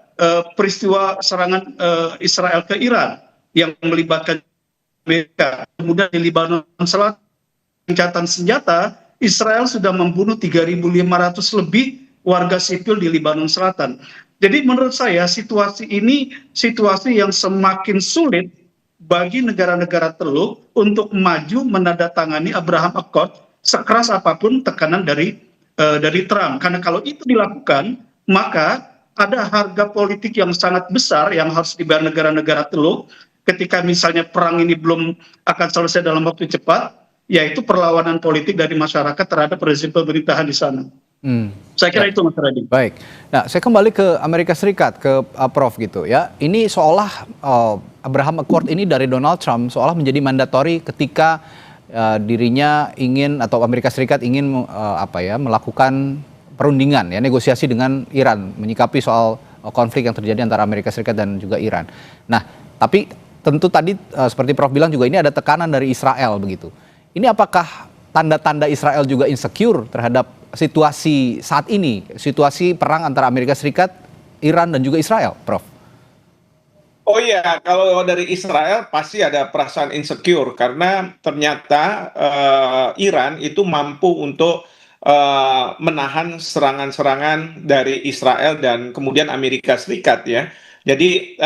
peristiwa serangan Israel ke Iran yang melibatkan Amerika. Kemudian di Lebanon Selatan, gencatan senjata, Israel sudah membunuh 3.500 lebih warga sipil di Lebanon Selatan. Jadi menurut saya situasi ini situasi yang semakin sulit bagi negara-negara Teluk untuk maju menandatangani Abraham Accord sekeras apapun tekanan dari Trump. Karena kalau itu dilakukan, maka ada harga politik yang sangat besar yang harus dibayar negara-negara Teluk ketika misalnya perang ini belum akan selesai dalam waktu cepat, yaitu perlawanan politik dari masyarakat terhadap rezim pemerintahan di sana. Saya kira itu Mas Radhi. Baik. Nah, saya kembali ke Amerika Serikat, ke Prof gitu ya. Ini seolah Abraham Accord ini dari Donald Trump seolah menjadi mandatori ketika dirinya ingin atau Amerika Serikat ingin melakukan perundingan ya, negosiasi dengan Iran, menyikapi soal konflik yang terjadi antara Amerika Serikat dan juga Iran. Nah, tapi tentu tadi seperti Prof bilang juga ini ada tekanan dari Israel begitu. Ini apakah tanda-tanda Israel juga insecure terhadap situasi saat ini, situasi perang antara Amerika Serikat, Iran dan juga Israel, Prof? Oh iya, kalau dari Israel pasti ada perasaan insecure karena ternyata Iran itu mampu untuk menahan serangan-serangan dari Israel dan kemudian Amerika Serikat ya. Jadi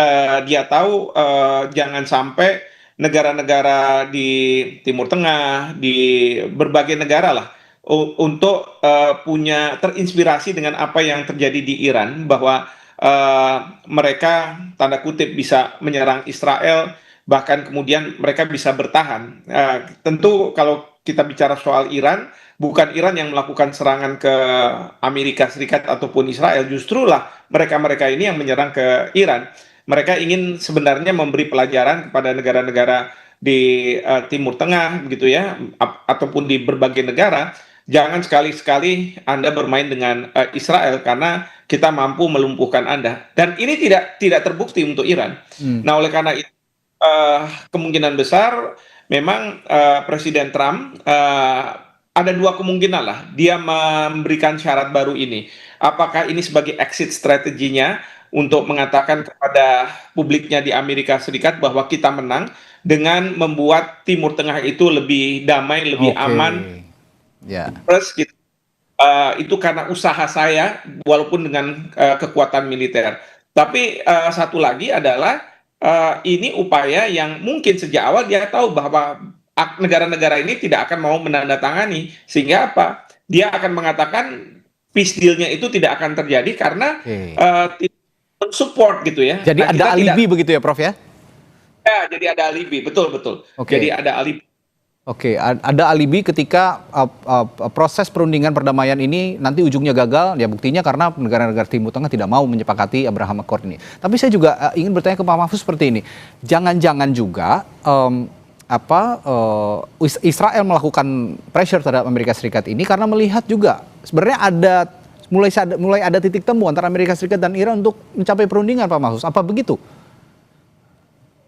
dia tahu jangan sampai negara-negara di Timur Tengah, di berbagai negara lah, untuk punya terinspirasi dengan apa yang terjadi di Iran, bahwa mereka tanda kutip bisa menyerang Israel, bahkan kemudian mereka bisa bertahan. Tentu kalau kita bicara soal Iran, bukan Iran yang melakukan serangan ke Amerika Serikat ataupun Israel, justru lah mereka-mereka ini yang menyerang ke Iran. Mereka ingin sebenarnya memberi pelajaran kepada negara-negara di Timur Tengah begitu ya, ataupun di berbagai negara, jangan sekali-sekali Anda bermain dengan Israel karena kita mampu melumpuhkan Anda. Dan ini tidak terbukti untuk Iran. Nah, oleh karena itu kemungkinan besar memang Presiden Trump ada dua kemungkinan lah dia memberikan syarat baru ini. Apakah ini sebagai exit strateginya untuk mengatakan kepada publiknya di Amerika Serikat bahwa kita menang dengan membuat Timur Tengah itu lebih damai, lebih aman. Terus gitu. Itu karena usaha saya walaupun dengan kekuatan militer. Tapi satu lagi adalah ini upaya yang mungkin sejak awal dia tahu bahwa negara-negara ini tidak akan mau menandatangani, sehingga apa? Dia akan mengatakan peace deal-nya itu tidak akan terjadi karena tidak support gitu ya. Jadi ada alibi begitu ya, Prof ya? Ya, jadi ada alibi, betul. Jadi ada alibi. Oke, ada alibi ketika proses perundingan perdamaian ini nanti ujungnya gagal, ya buktinya karena negara-negara Timur Tengah tidak mau menyepakati Abraham Accord ini. Tapi saya juga ingin bertanya ke Pak Mahfuz seperti ini, jangan-jangan juga Israel melakukan pressure terhadap Amerika Serikat ini karena melihat juga sebenarnya mulai ada titik temu antara Amerika Serikat dan Iran untuk mencapai perundingan, Pak Mahfuz. Apa begitu?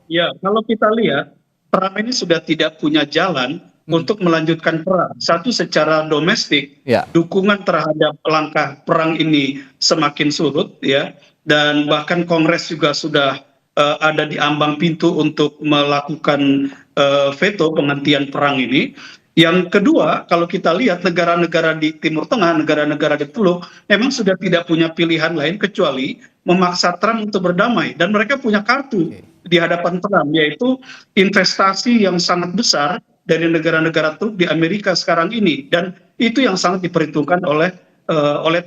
Ya, kalau kita lihat Trump ini sudah tidak punya jalan untuk melanjutkan perang. Satu, secara domestik, dukungan terhadap langkah perang ini semakin surut, ya, dan bahkan Kongres juga sudah ada di ambang pintu untuk melakukan veto penghentian perang ini. Yang kedua, kalau kita lihat negara-negara di Timur Tengah, negara-negara di Teluk, memang sudah tidak punya pilihan lain kecuali memaksa Trump untuk berdamai. Dan mereka punya kartu di hadapan Trump, yaitu investasi yang sangat besar dari negara-negara Teluk di Amerika sekarang ini. Dan itu yang sangat diperhitungkan oleh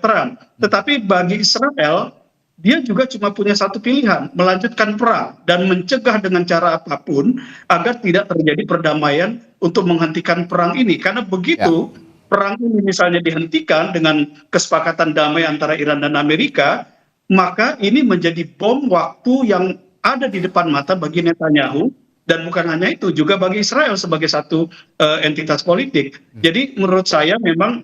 Trump. Tetapi bagi Israel, dia juga cuma punya satu pilihan, melanjutkan perang dan mencegah dengan cara apapun agar tidak terjadi perdamaian untuk menghentikan perang ini. Karena begitu perang ini misalnya dihentikan dengan kesepakatan damai antara Iran dan Amerika, maka ini menjadi bom waktu yang ada di depan mata bagi Netanyahu, dan bukan hanya itu, juga bagi Israel sebagai satu entitas politik. Jadi menurut saya memang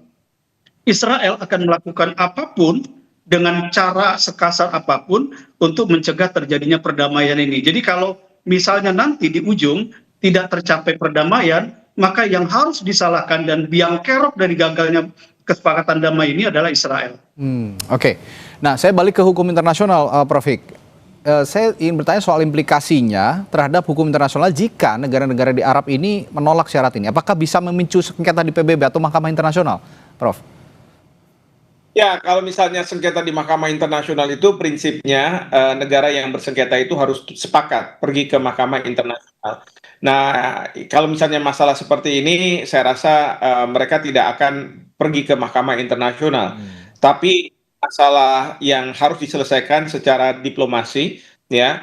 Israel akan melakukan apapun dengan cara sekasar apapun untuk mencegah terjadinya perdamaian ini. Jadi kalau misalnya nanti di ujung tidak tercapai perdamaian, maka yang harus disalahkan dan biang kerok dari gagalnya kesepakatan damai ini adalah Israel. Oke. Nah, saya balik ke hukum internasional, Prof. Saya ingin bertanya soal implikasinya terhadap hukum internasional jika negara-negara di Arab ini menolak syarat ini. Apakah bisa memicu sengketa di PBB atau Mahkamah Internasional, Prof? Ya, kalau misalnya sengketa di Mahkamah Internasional itu prinsipnya negara yang bersengketa itu harus sepakat pergi ke Mahkamah Internasional. Nah, kalau misalnya masalah seperti ini, saya rasa mereka tidak akan pergi ke Mahkamah Internasional. Tapi masalah yang harus diselesaikan secara diplomasi, ya,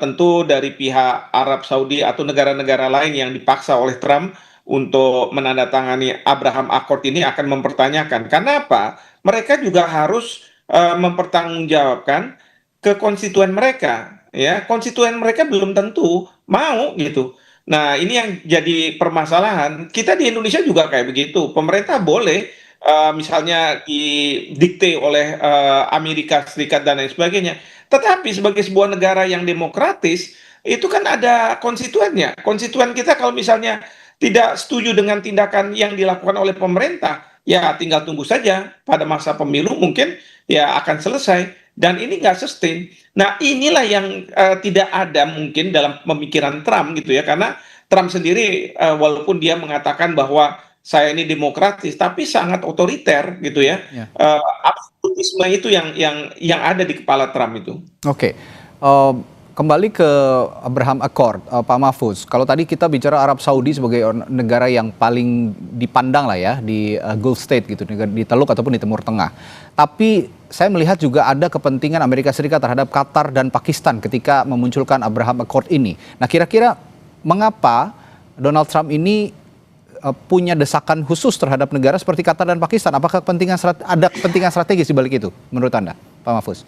tentu dari pihak Arab Saudi atau negara-negara lain yang dipaksa oleh Trump untuk menandatangani Abraham Accord ini akan mempertanyakan. Karena apa? Mereka juga harus mempertanggungjawabkan ke konstituen mereka, ya. Konstituen mereka belum tentu mau gitu. Nah, ini yang jadi permasalahan. Kita di Indonesia juga kayak begitu. Pemerintah boleh misalnya didikte oleh Amerika Serikat dan lain sebagainya. Tetapi sebagai sebuah negara yang demokratis, itu kan ada konstituennya. Konstituen kita kalau misalnya tidak setuju dengan tindakan yang dilakukan oleh pemerintah, ya tinggal tunggu saja pada masa pemilu mungkin ya akan selesai. Dan ini nggak sustain. Nah, inilah yang tidak ada mungkin dalam pemikiran Trump gitu ya, karena Trump sendiri walaupun dia mengatakan bahwa saya ini demokratis, tapi sangat otoriter gitu ya. Absolutisme itu yang ada di kepala Trump itu. Oke. Kembali ke Abraham Accord, Pak Mahfuz. Kalau tadi kita bicara Arab Saudi sebagai negara yang paling dipandang lah ya di Gulf State gitu, di Teluk ataupun di Timur Tengah. Tapi saya melihat juga ada kepentingan Amerika Serikat terhadap Qatar dan Pakistan ketika memunculkan Abraham Accord ini. Nah, kira-kira mengapa Donald Trump ini punya desakan khusus terhadap negara seperti Qatar dan Pakistan? Apakah ada kepentingan strategis di balik itu menurut Anda, Pak Mahfuz?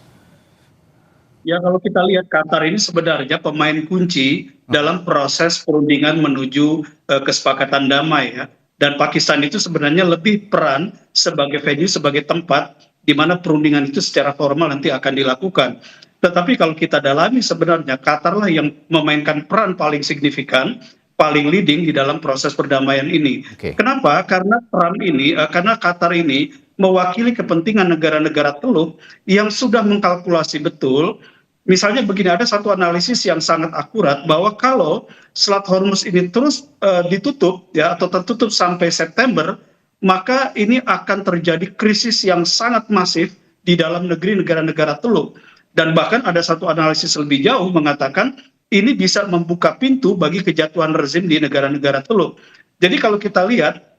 Ya, kalau kita lihat Qatar ini sebenarnya pemain kunci dalam proses perundingan menuju kesepakatan damai ya. Dan Pakistan itu sebenarnya lebih peran sebagai venue, sebagai tempat di mana perundingan itu secara formal nanti akan dilakukan. Tetapi kalau kita dalami sebenarnya Qatar lah yang memainkan peran paling signifikan, paling leading di dalam proses perdamaian ini. Kenapa? Karena karena Qatar ini mewakili kepentingan negara-negara Teluk yang sudah mengkalkulasi betul. Misalnya begini, ada satu analisis yang sangat akurat bahwa kalau Selat Hormuz ini terus ditutup ya atau tertutup sampai September, maka ini akan terjadi krisis yang sangat masif di dalam negeri negara-negara Teluk. Dan bahkan ada satu analisis lebih jauh mengatakan ini bisa membuka pintu bagi kejatuhan rezim di negara-negara Teluk. Jadi kalau kita lihat,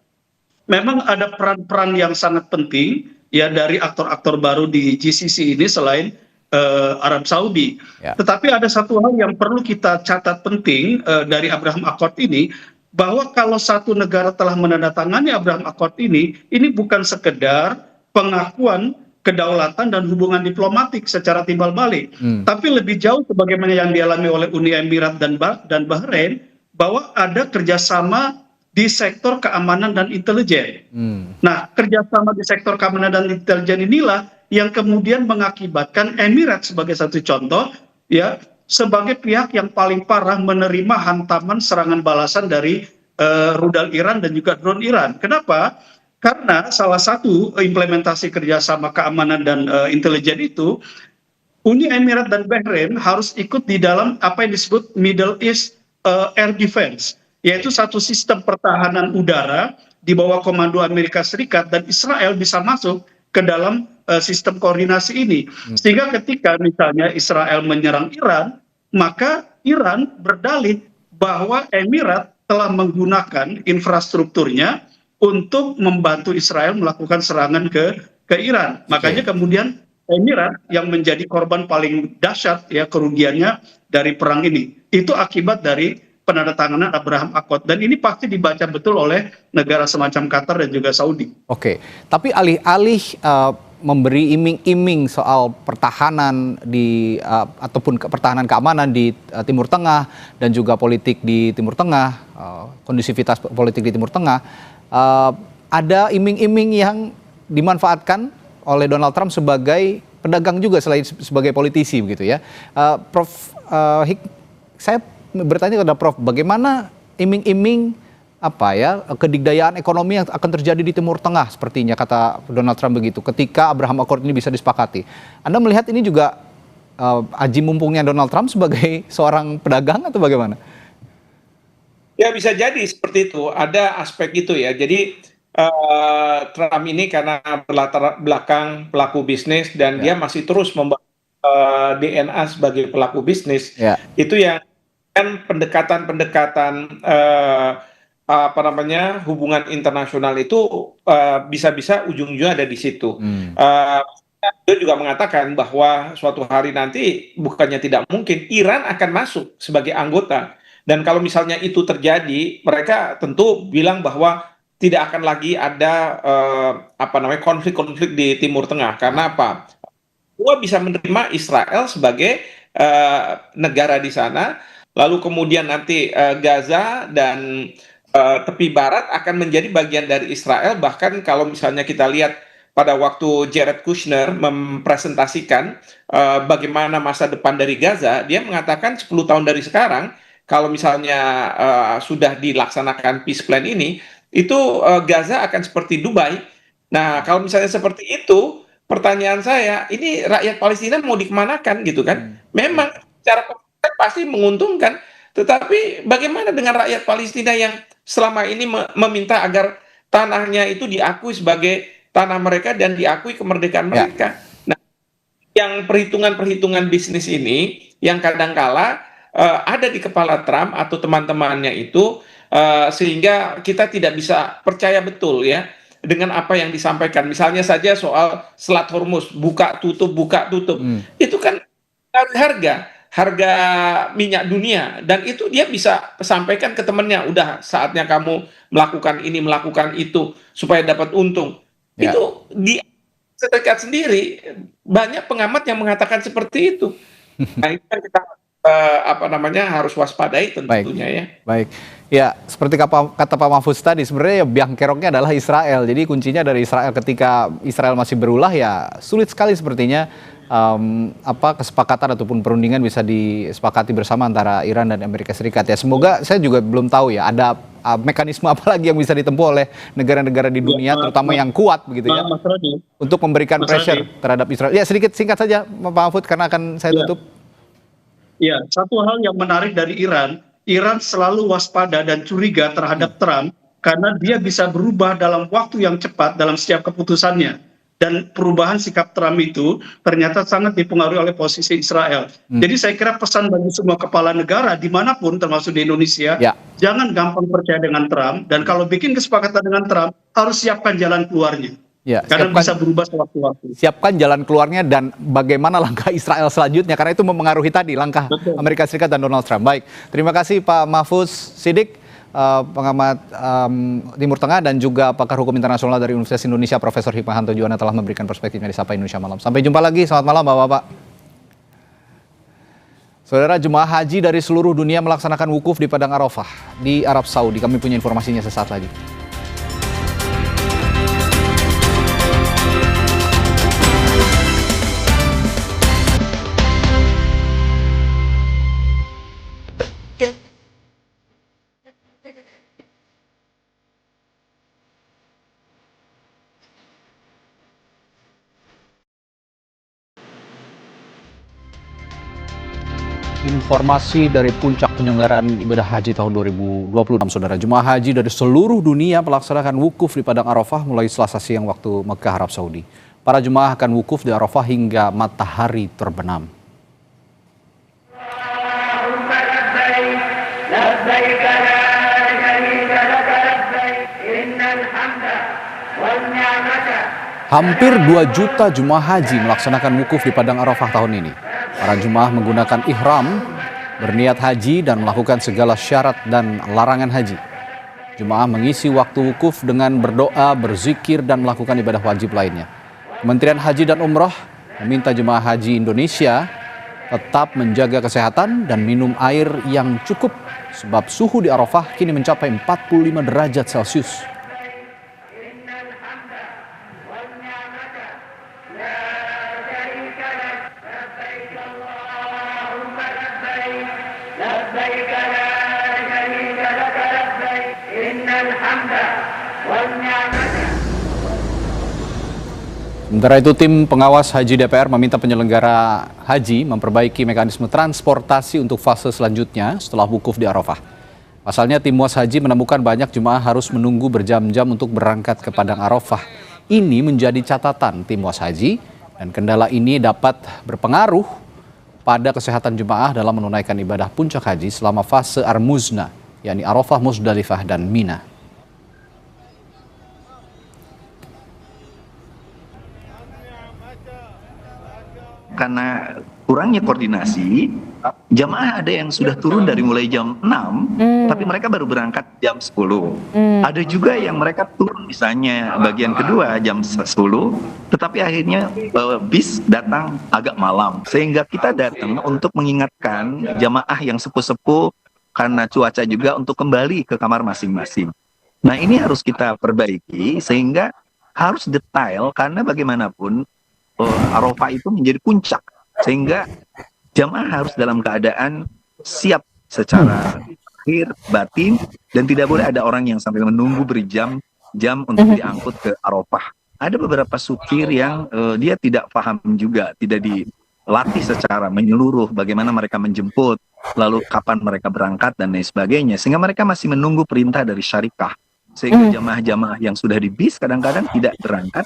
memang ada peran-peran yang sangat penting ya dari aktor-aktor baru di GCC ini selain Arab Saudi. Tetapi ada satu hal yang perlu kita catat penting dari Abraham Accord ini, bahwa kalau satu negara telah menandatangani Abraham Accord ini bukan sekedar pengakuan kedaulatan dan hubungan diplomatik secara timbal balik, tapi lebih jauh sebagaimana yang dialami oleh Uni Emirat dan Bahrain, bahwa ada kerjasama di sektor keamanan dan intelijen. Nah, kerjasama di sektor keamanan dan intelijen inilah yang kemudian mengakibatkan Emirat sebagai satu contoh, ya, sebagai pihak yang paling parah menerima hantaman serangan balasan dari rudal Iran dan juga drone Iran. Kenapa? Karena salah satu implementasi kerjasama keamanan dan intelijen itu, Uni Emirat dan Bahrain harus ikut di dalam apa yang disebut Middle East Air Defense, yaitu satu sistem pertahanan udara di bawah komando Amerika Serikat, dan Israel bisa masuk ke dalam sistem koordinasi ini. Sehingga ketika misalnya Israel menyerang Iran, maka Iran berdalih bahwa Emirat telah menggunakan infrastrukturnya untuk membantu Israel melakukan serangan ke Iran. Makanya kemudian Emirat yang menjadi korban paling dahsyat ya kerugiannya dari perang ini. Itu akibat dari penandatanganan Abraham Accord, dan ini pasti dibaca betul oleh negara semacam Qatar dan juga Saudi. Oke, tapi alih-alih memberi iming-iming soal pertahanan di ataupun pertahanan keamanan di Timur Tengah dan juga politik di Timur Tengah, kondusivitas politik di Timur Tengah, ada iming-iming yang dimanfaatkan oleh Donald Trump sebagai pedagang juga selain sebagai politisi begitu ya. Prof saya bertanya kepada Prof, bagaimana iming-iming kedikdayaan ekonomi yang akan terjadi di Timur Tengah sepertinya kata Donald Trump begitu ketika Abraham Accord ini bisa disepakati. Anda melihat ini juga aji mumpungnya Donald Trump sebagai seorang pedagang atau bagaimana? Ya bisa jadi seperti itu, ada aspek itu ya. Jadi Trump ini karena berlatar belakang pelaku bisnis dan dia masih terus membawa DNA sebagai pelaku bisnis, itu yang kan pendekatan-pendekatan hubungan internasional itu bisa-bisa ujung-ujungnya ada di situ. Dia juga mengatakan bahwa suatu hari nanti bukannya tidak mungkin Iran akan masuk sebagai anggota, dan kalau misalnya itu terjadi, mereka tentu bilang bahwa tidak akan lagi ada konflik-konflik di Timur Tengah. Karena apa? Gua bisa menerima Israel sebagai negara di sana, lalu kemudian nanti Gaza dan tepi barat akan menjadi bagian dari Israel. Bahkan kalau misalnya kita lihat pada waktu Jared Kushner mempresentasikan bagaimana masa depan dari Gaza, dia mengatakan 10 tahun dari sekarang, kalau misalnya sudah dilaksanakan peace plan ini, itu Gaza akan seperti Dubai. Nah, kalau misalnya seperti itu, pertanyaan saya, ini rakyat Palestina mau dikemanakan gitu kan? Memang secara konkret pasti menguntungkan, tetapi bagaimana dengan rakyat Palestina yang selama ini meminta agar tanahnya itu diakui sebagai tanah mereka dan diakui kemerdekaan mereka? Nah, yang perhitungan-perhitungan bisnis ini yang kadangkala ada di kepala Trump atau teman-temannya itu, sehingga kita tidak bisa percaya betul ya dengan apa yang disampaikan. Misalnya saja soal Selat Hormuz, buka tutup, itu kan harga minyak dunia, dan itu dia bisa sampaikan ke temannya, udah saatnya kamu melakukan ini, melakukan itu supaya dapat untung. Itu di Serikat sendiri banyak pengamat yang mengatakan seperti itu. Nah, itu yang kita harus waspadai tentunya ya. Baik. Ya, seperti kata Pak Mahfuz tadi, sebenarnya ya biang keroknya adalah Israel. Jadi kuncinya dari Israel, ketika Israel masih berulah ya sulit sekali sepertinya kesepakatan ataupun perundingan bisa disepakati bersama antara Iran dan Amerika Serikat ya. Semoga, saya juga belum tahu ya ada mekanisme apa lagi yang bisa ditempuh oleh negara-negara di dunia, terutama yang kuat begitu ya, untuk memberikan pressure terhadap Israel. Ya, sedikit singkat saja Pak Mahfud karena akan saya tutup. Ya, satu hal yang menarik dari Iran selalu waspada dan curiga terhadap Trump karena dia bisa berubah dalam waktu yang cepat dalam setiap keputusannya. Dan perubahan sikap Trump itu ternyata sangat dipengaruhi oleh posisi Israel. Jadi saya kira pesan bagi semua kepala negara dimanapun termasuk di Indonesia, jangan gampang percaya dengan Trump, dan kalau bikin kesepakatan dengan Trump harus siapkan jalan keluarnya. Ya, karena bisa berubah sewaktu-waktu. Siapkan jalan keluarnya dan bagaimana langkah Israel selanjutnya, karena itu mempengaruhi tadi langkah Amerika Serikat dan Donald Trump. Baik, terima kasih Pak Mahfuz Siddiq, pengamat Timur Tengah dan juga pakar hukum internasional dari Universitas Indonesia, Profesor Hikmahanto Juwana telah memberikan perspektifnya di Sapa Indonesia Malam. Sampai jumpa lagi, selamat malam Bapak-Bapak. Saudara, jemaah haji dari seluruh dunia melaksanakan wukuf di Padang Arafah di Arab Saudi. Kami punya informasinya sesaat lagi. Informasi dari puncak penyelenggaraan ibadah haji tahun 2026, Saudara. Jemaah haji dari seluruh dunia melaksanakan wukuf di Padang Arafah mulai Selasa siang waktu Mekah, Arab Saudi. Para jemaah akan wukuf di Arafah hingga matahari terbenam. Hampir 2 juta jemaah haji melaksanakan wukuf di Padang Arafah tahun ini. Para jemaah menggunakan ihram, berniat haji dan melakukan segala syarat dan larangan haji. Jemaah mengisi waktu wukuf dengan berdoa, berzikir dan melakukan ibadah wajib lainnya. Kementerian Haji dan Umroh meminta jemaah haji Indonesia tetap menjaga kesehatan dan minum air yang cukup sebab suhu di Arafah kini mencapai 45 derajat Celcius. Sementara itu, tim pengawas haji DPR meminta penyelenggara haji memperbaiki mekanisme transportasi untuk fase selanjutnya setelah wukuf di Arafah. Pasalnya, tim muas haji menemukan banyak jemaah harus menunggu berjam-jam untuk berangkat ke Padang Arafah. Ini menjadi catatan tim muas haji dan kendala ini dapat berpengaruh pada kesehatan jemaah dalam menunaikan ibadah puncak haji selama fase Ar-Muzna, yakni Arafah, Muzdalifah, dan Mina. Karena kurangnya koordinasi, jamaah ada yang sudah turun dari mulai jam 6, tapi mereka baru berangkat jam 10. Ada juga yang mereka turun misalnya bagian kedua jam 10, tetapi akhirnya bis datang agak malam. Sehingga kita datang untuk mengingatkan jamaah yang sepuh-sepuh karena cuaca juga untuk kembali ke kamar masing-masing. Nah, ini harus kita perbaiki sehingga harus detail karena bagaimanapun Arafah itu menjadi puncak, sehingga jamaah harus dalam keadaan siap secara lahir, batin, dan tidak boleh ada orang yang sampai menunggu berjam-jam untuk diangkut ke Arafah. Ada beberapa supir yang dia tidak paham juga, tidak dilatih secara menyeluruh bagaimana mereka menjemput, lalu kapan mereka berangkat dan lain sebagainya, sehingga mereka masih menunggu perintah dari syarikah. Sehingga jamaah-jamaah yang sudah di bis kadang-kadang tidak berangkat,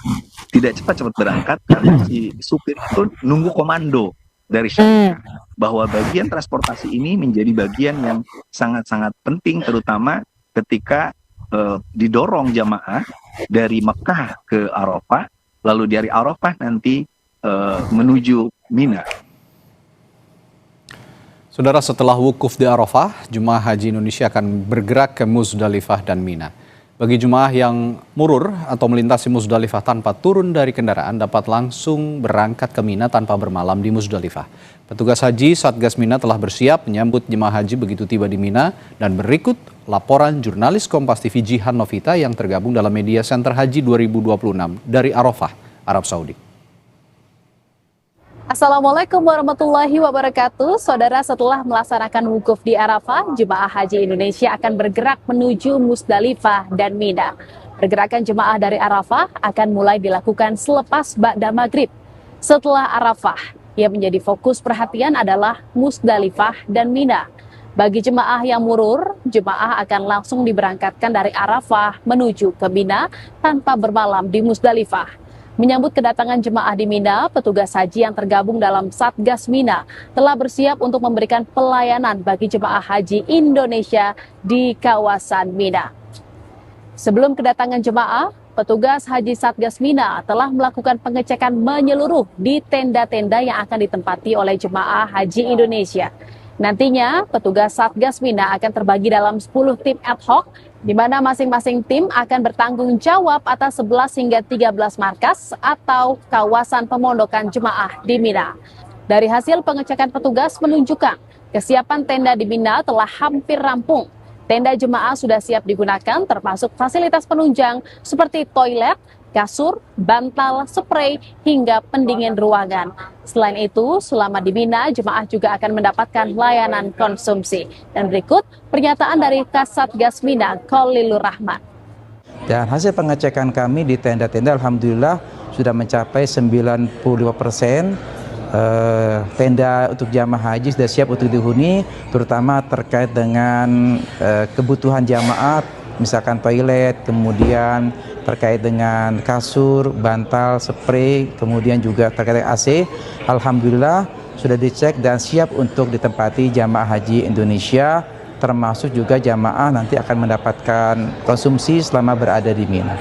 tidak cepat-cepat berangkat karena si supir itu nunggu komando dari syarikat. Bahwa bagian transportasi ini menjadi bagian yang sangat-sangat penting, terutama ketika didorong jamaah dari Mekah ke Arafah, lalu dari Arafah nanti menuju Mina. Saudara, setelah wukuf di Arafah, jemaah haji Indonesia akan bergerak ke Muzdalifah dan Mina. Bagi jemaah yang murur atau melintasi Musdalifah tanpa turun dari kendaraan dapat langsung berangkat ke Mina tanpa bermalam di Musdalifah. Petugas haji Satgas Mina telah bersiap menyambut jemaah haji begitu tiba di Mina, dan berikut laporan jurnalis Kompas TV Jihan Novita yang tergabung dalam Media Center Haji 2026 dari Arafah, Arab Saudi. Assalamualaikum warahmatullahi wabarakatuh. Saudara, setelah melaksanakan wukuf di Arafah, jemaah haji Indonesia akan bergerak menuju Musdalifah dan Mina. Pergerakan jemaah dari Arafah akan mulai dilakukan selepas ba'da maghrib. Setelah Arafah, yang menjadi fokus perhatian adalah Musdalifah dan Mina. Bagi jemaah yang murur, jemaah akan langsung diberangkatkan dari Arafah menuju ke Mina tanpa bermalam di Musdalifah. Menyambut kedatangan jemaah di Mina, petugas haji yang tergabung dalam Satgas Mina telah bersiap untuk memberikan pelayanan bagi jemaah haji Indonesia di kawasan Mina. Sebelum kedatangan jemaah, petugas haji Satgas Mina telah melakukan pengecekan menyeluruh di tenda-tenda yang akan ditempati oleh jemaah haji Indonesia. Nantinya, petugas Satgas Mina akan terbagi dalam 10 tim ad hoc, di mana masing-masing tim akan bertanggung jawab atas 11 hingga 13 markas atau kawasan pemondokan jemaah di Mina. Dari hasil pengecekan petugas menunjukkan kesiapan tenda di Mina telah hampir rampung. Tenda jemaah sudah siap digunakan, termasuk fasilitas penunjang seperti toilet, kasur, bantal, spray, hingga pendingin ruangan. Selain itu, selama di Mina, jemaah juga akan mendapatkan layanan konsumsi. Dan berikut pernyataan dari Kasatgas Mina, Khalilur Rahman. Dan hasil pengecekan kami di tenda-tenda alhamdulillah sudah mencapai 95%. Tenda untuk jamaah haji sudah siap untuk dihuni, terutama terkait dengan kebutuhan jamaah, misalkan toilet, kemudian terkait dengan kasur, bantal, spray, kemudian juga terkait dengan AC. Alhamdulillah sudah dicek dan siap untuk ditempati jamaah haji Indonesia, termasuk juga jamaah nanti akan mendapatkan konsumsi selama berada di Mina.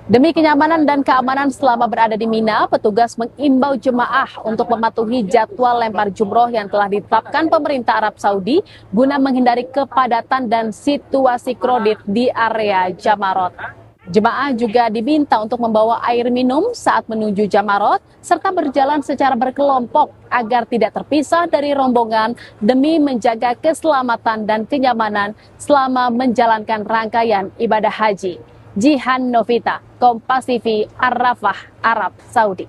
Demi kenyamanan dan keamanan selama berada di Mina, petugas mengimbau jemaah untuk mematuhi jadwal lempar jumroh yang telah ditetapkan pemerintah Arab Saudi guna menghindari kepadatan dan situasi krodit di area Jamarot. Jemaah juga diminta untuk membawa air minum saat menuju Jamarot serta berjalan secara berkelompok agar tidak terpisah dari rombongan demi menjaga keselamatan dan kenyamanan selama menjalankan rangkaian ibadah haji. Jihan Novita, Kompas TV, Arafah, Arab Saudi.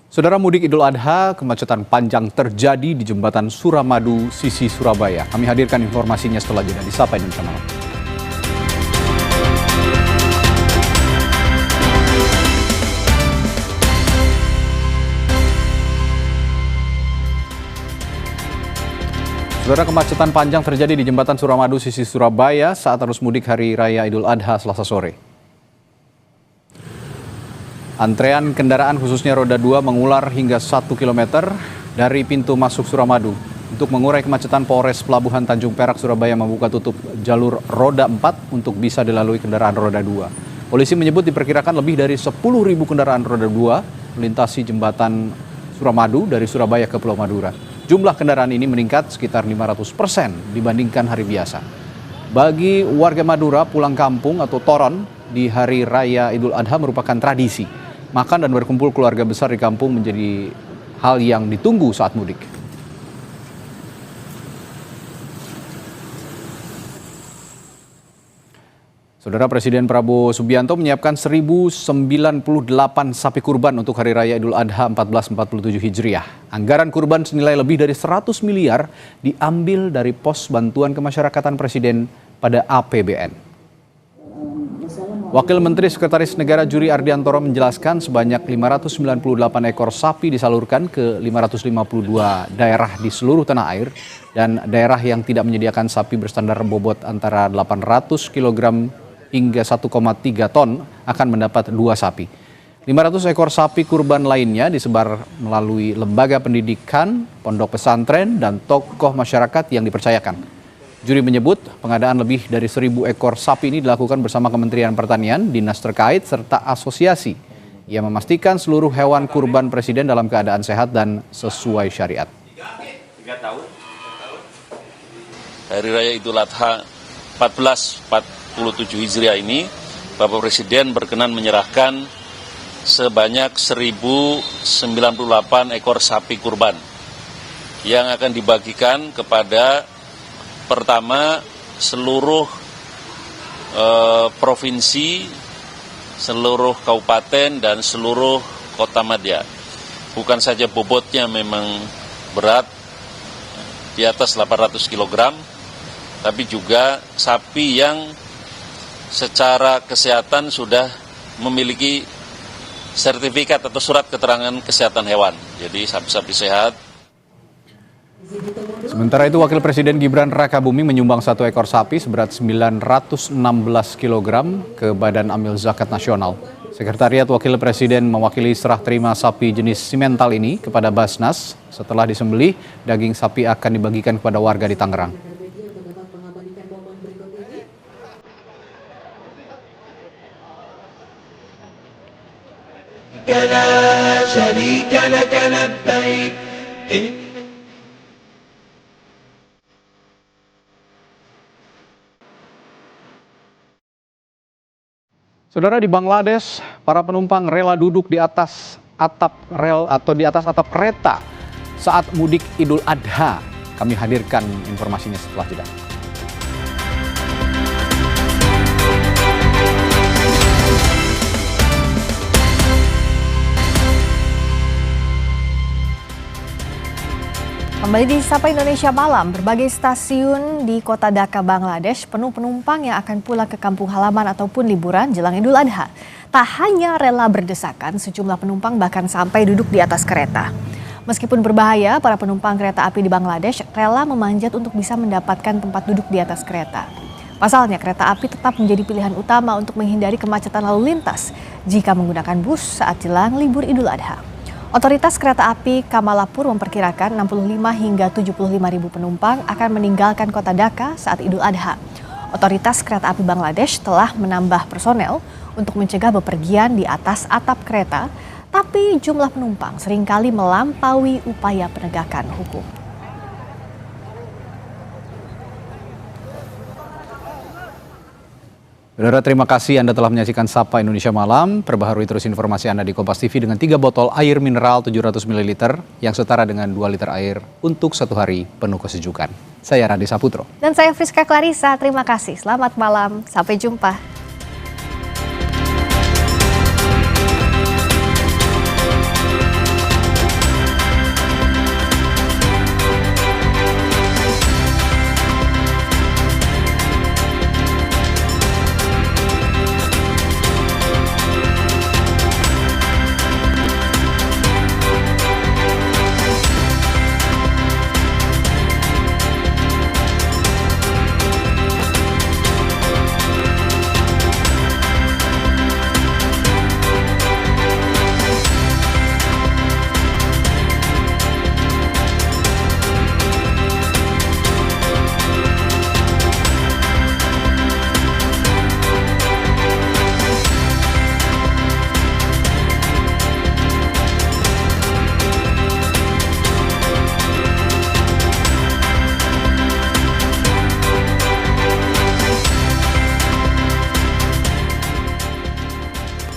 Saudara, mudik Idul Adha, kemacetan panjang terjadi di Jembatan Suramadu, sisi Surabaya. Kami hadirkan informasinya setelah jeda di Sapa Indonesia Malam. Saudara, kemacetan panjang terjadi di Jembatan Suramadu, sisi Surabaya saat arus mudik Hari Raya Idul Adha Selasa sore. Antrean kendaraan khususnya roda 2 mengular hingga 1 km dari pintu masuk Suramadu. Untuk mengurai kemacetan, Polres Pelabuhan Tanjung Perak Surabaya membuka tutup jalur roda 4 untuk bisa dilalui kendaraan roda 2. Polisi menyebut diperkirakan lebih dari 10.000 kendaraan roda 2 melintasi Jembatan Suramadu dari Surabaya ke Pulau Madura. Jumlah kendaraan ini meningkat sekitar 500% dibandingkan hari biasa. Bagi warga Madura, pulang kampung atau toron di Hari Raya Idul Adha merupakan tradisi. Makan dan berkumpul keluarga besar di kampung menjadi hal yang ditunggu saat mudik. Saudara, Presiden Prabowo Subianto menyiapkan 1.098 sapi kurban untuk Hari Raya Idul Adha 1447 Hijriah. Anggaran kurban senilai lebih dari 100 miliar diambil dari pos bantuan kemasyarakatan Presiden pada APBN. Wakil Menteri Sekretaris Negara Juri Ardiantoro menjelaskan sebanyak 598 ekor sapi disalurkan ke 552 daerah di seluruh tanah air, dan daerah yang tidak menyediakan sapi berstandar bobot antara 800 kg hingga 1,3 ton akan mendapat 2 sapi. 500 ekor sapi kurban lainnya disebar melalui lembaga pendidikan, pondok pesantren, dan tokoh masyarakat yang dipercayakan. Juri menyebut pengadaan lebih dari 1.000 ekor sapi ini dilakukan bersama Kementerian Pertanian, dinas terkait, serta asosiasi. Ia memastikan seluruh hewan kurban Presiden dalam keadaan sehat dan sesuai syariat. Hari Raya Idul Adha 1447 Hijriah ini, Bapak Presiden berkenan menyerahkan sebanyak 1098 ekor sapi kurban yang akan dibagikan kepada pertama seluruh provinsi, seluruh kabupaten, dan seluruh kota madya. Bukan saja bobotnya memang berat, di atas 800 kg, tapi juga sapi yang secara kesehatan sudah memiliki sertifikat atau surat keterangan kesehatan hewan. Jadi sapi-sapi sehat. Sementara itu, Wakil Presiden Gibran Rakabuming menyumbang 1 ekor sapi seberat 916 kg ke Badan Amil Zakat Nasional. Sekretariat Wakil Presiden mewakili serah terima sapi jenis simental ini kepada Basnas. Setelah disembelih, daging sapi akan dibagikan kepada warga di Tangerang. Saudara, di Bangladesh, para penumpang rela duduk di atas atap rel atau di atas atap kereta saat mudik Idul Adha. Kami hadirkan informasinya setelah jeda. Kembali di Sapa Indonesia Malam, berbagai stasiun di kota Dhaka, Bangladesh penuh penumpang yang akan pulang ke kampung halaman ataupun liburan jelang Idul Adha. Tak hanya rela berdesakan, sejumlah penumpang bahkan sampai duduk di atas kereta. Meskipun berbahaya, para penumpang kereta api di Bangladesh rela memanjat untuk bisa mendapatkan tempat duduk di atas kereta. Pasalnya, kereta api tetap menjadi pilihan utama untuk menghindari kemacetan lalu lintas jika menggunakan bus saat jelang libur Idul Adha. Otoritas kereta api Kamalapur memperkirakan 65 hingga 75 ribu penumpang akan meninggalkan kota Dhaka saat Idul Adha. Otoritas kereta api Bangladesh telah menambah personel untuk mencegah bepergian di atas atap kereta, tapi jumlah penumpang seringkali melampaui upaya penegakan hukum. Saudara, terima kasih Anda telah menyaksikan Sapa Indonesia Malam. Perbaharui terus informasi Anda di Kompas TV dengan 3 botol air mineral 700 ml yang setara dengan 2 liter air untuk 1 hari penuh kesejukan. Saya Randi Saputro. Dan saya Friska Clarissa, terima kasih. Selamat malam, sampai jumpa.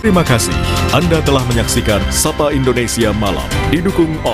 Terima kasih Anda telah menyaksikan Sapa Indonesia Malam, didukung oleh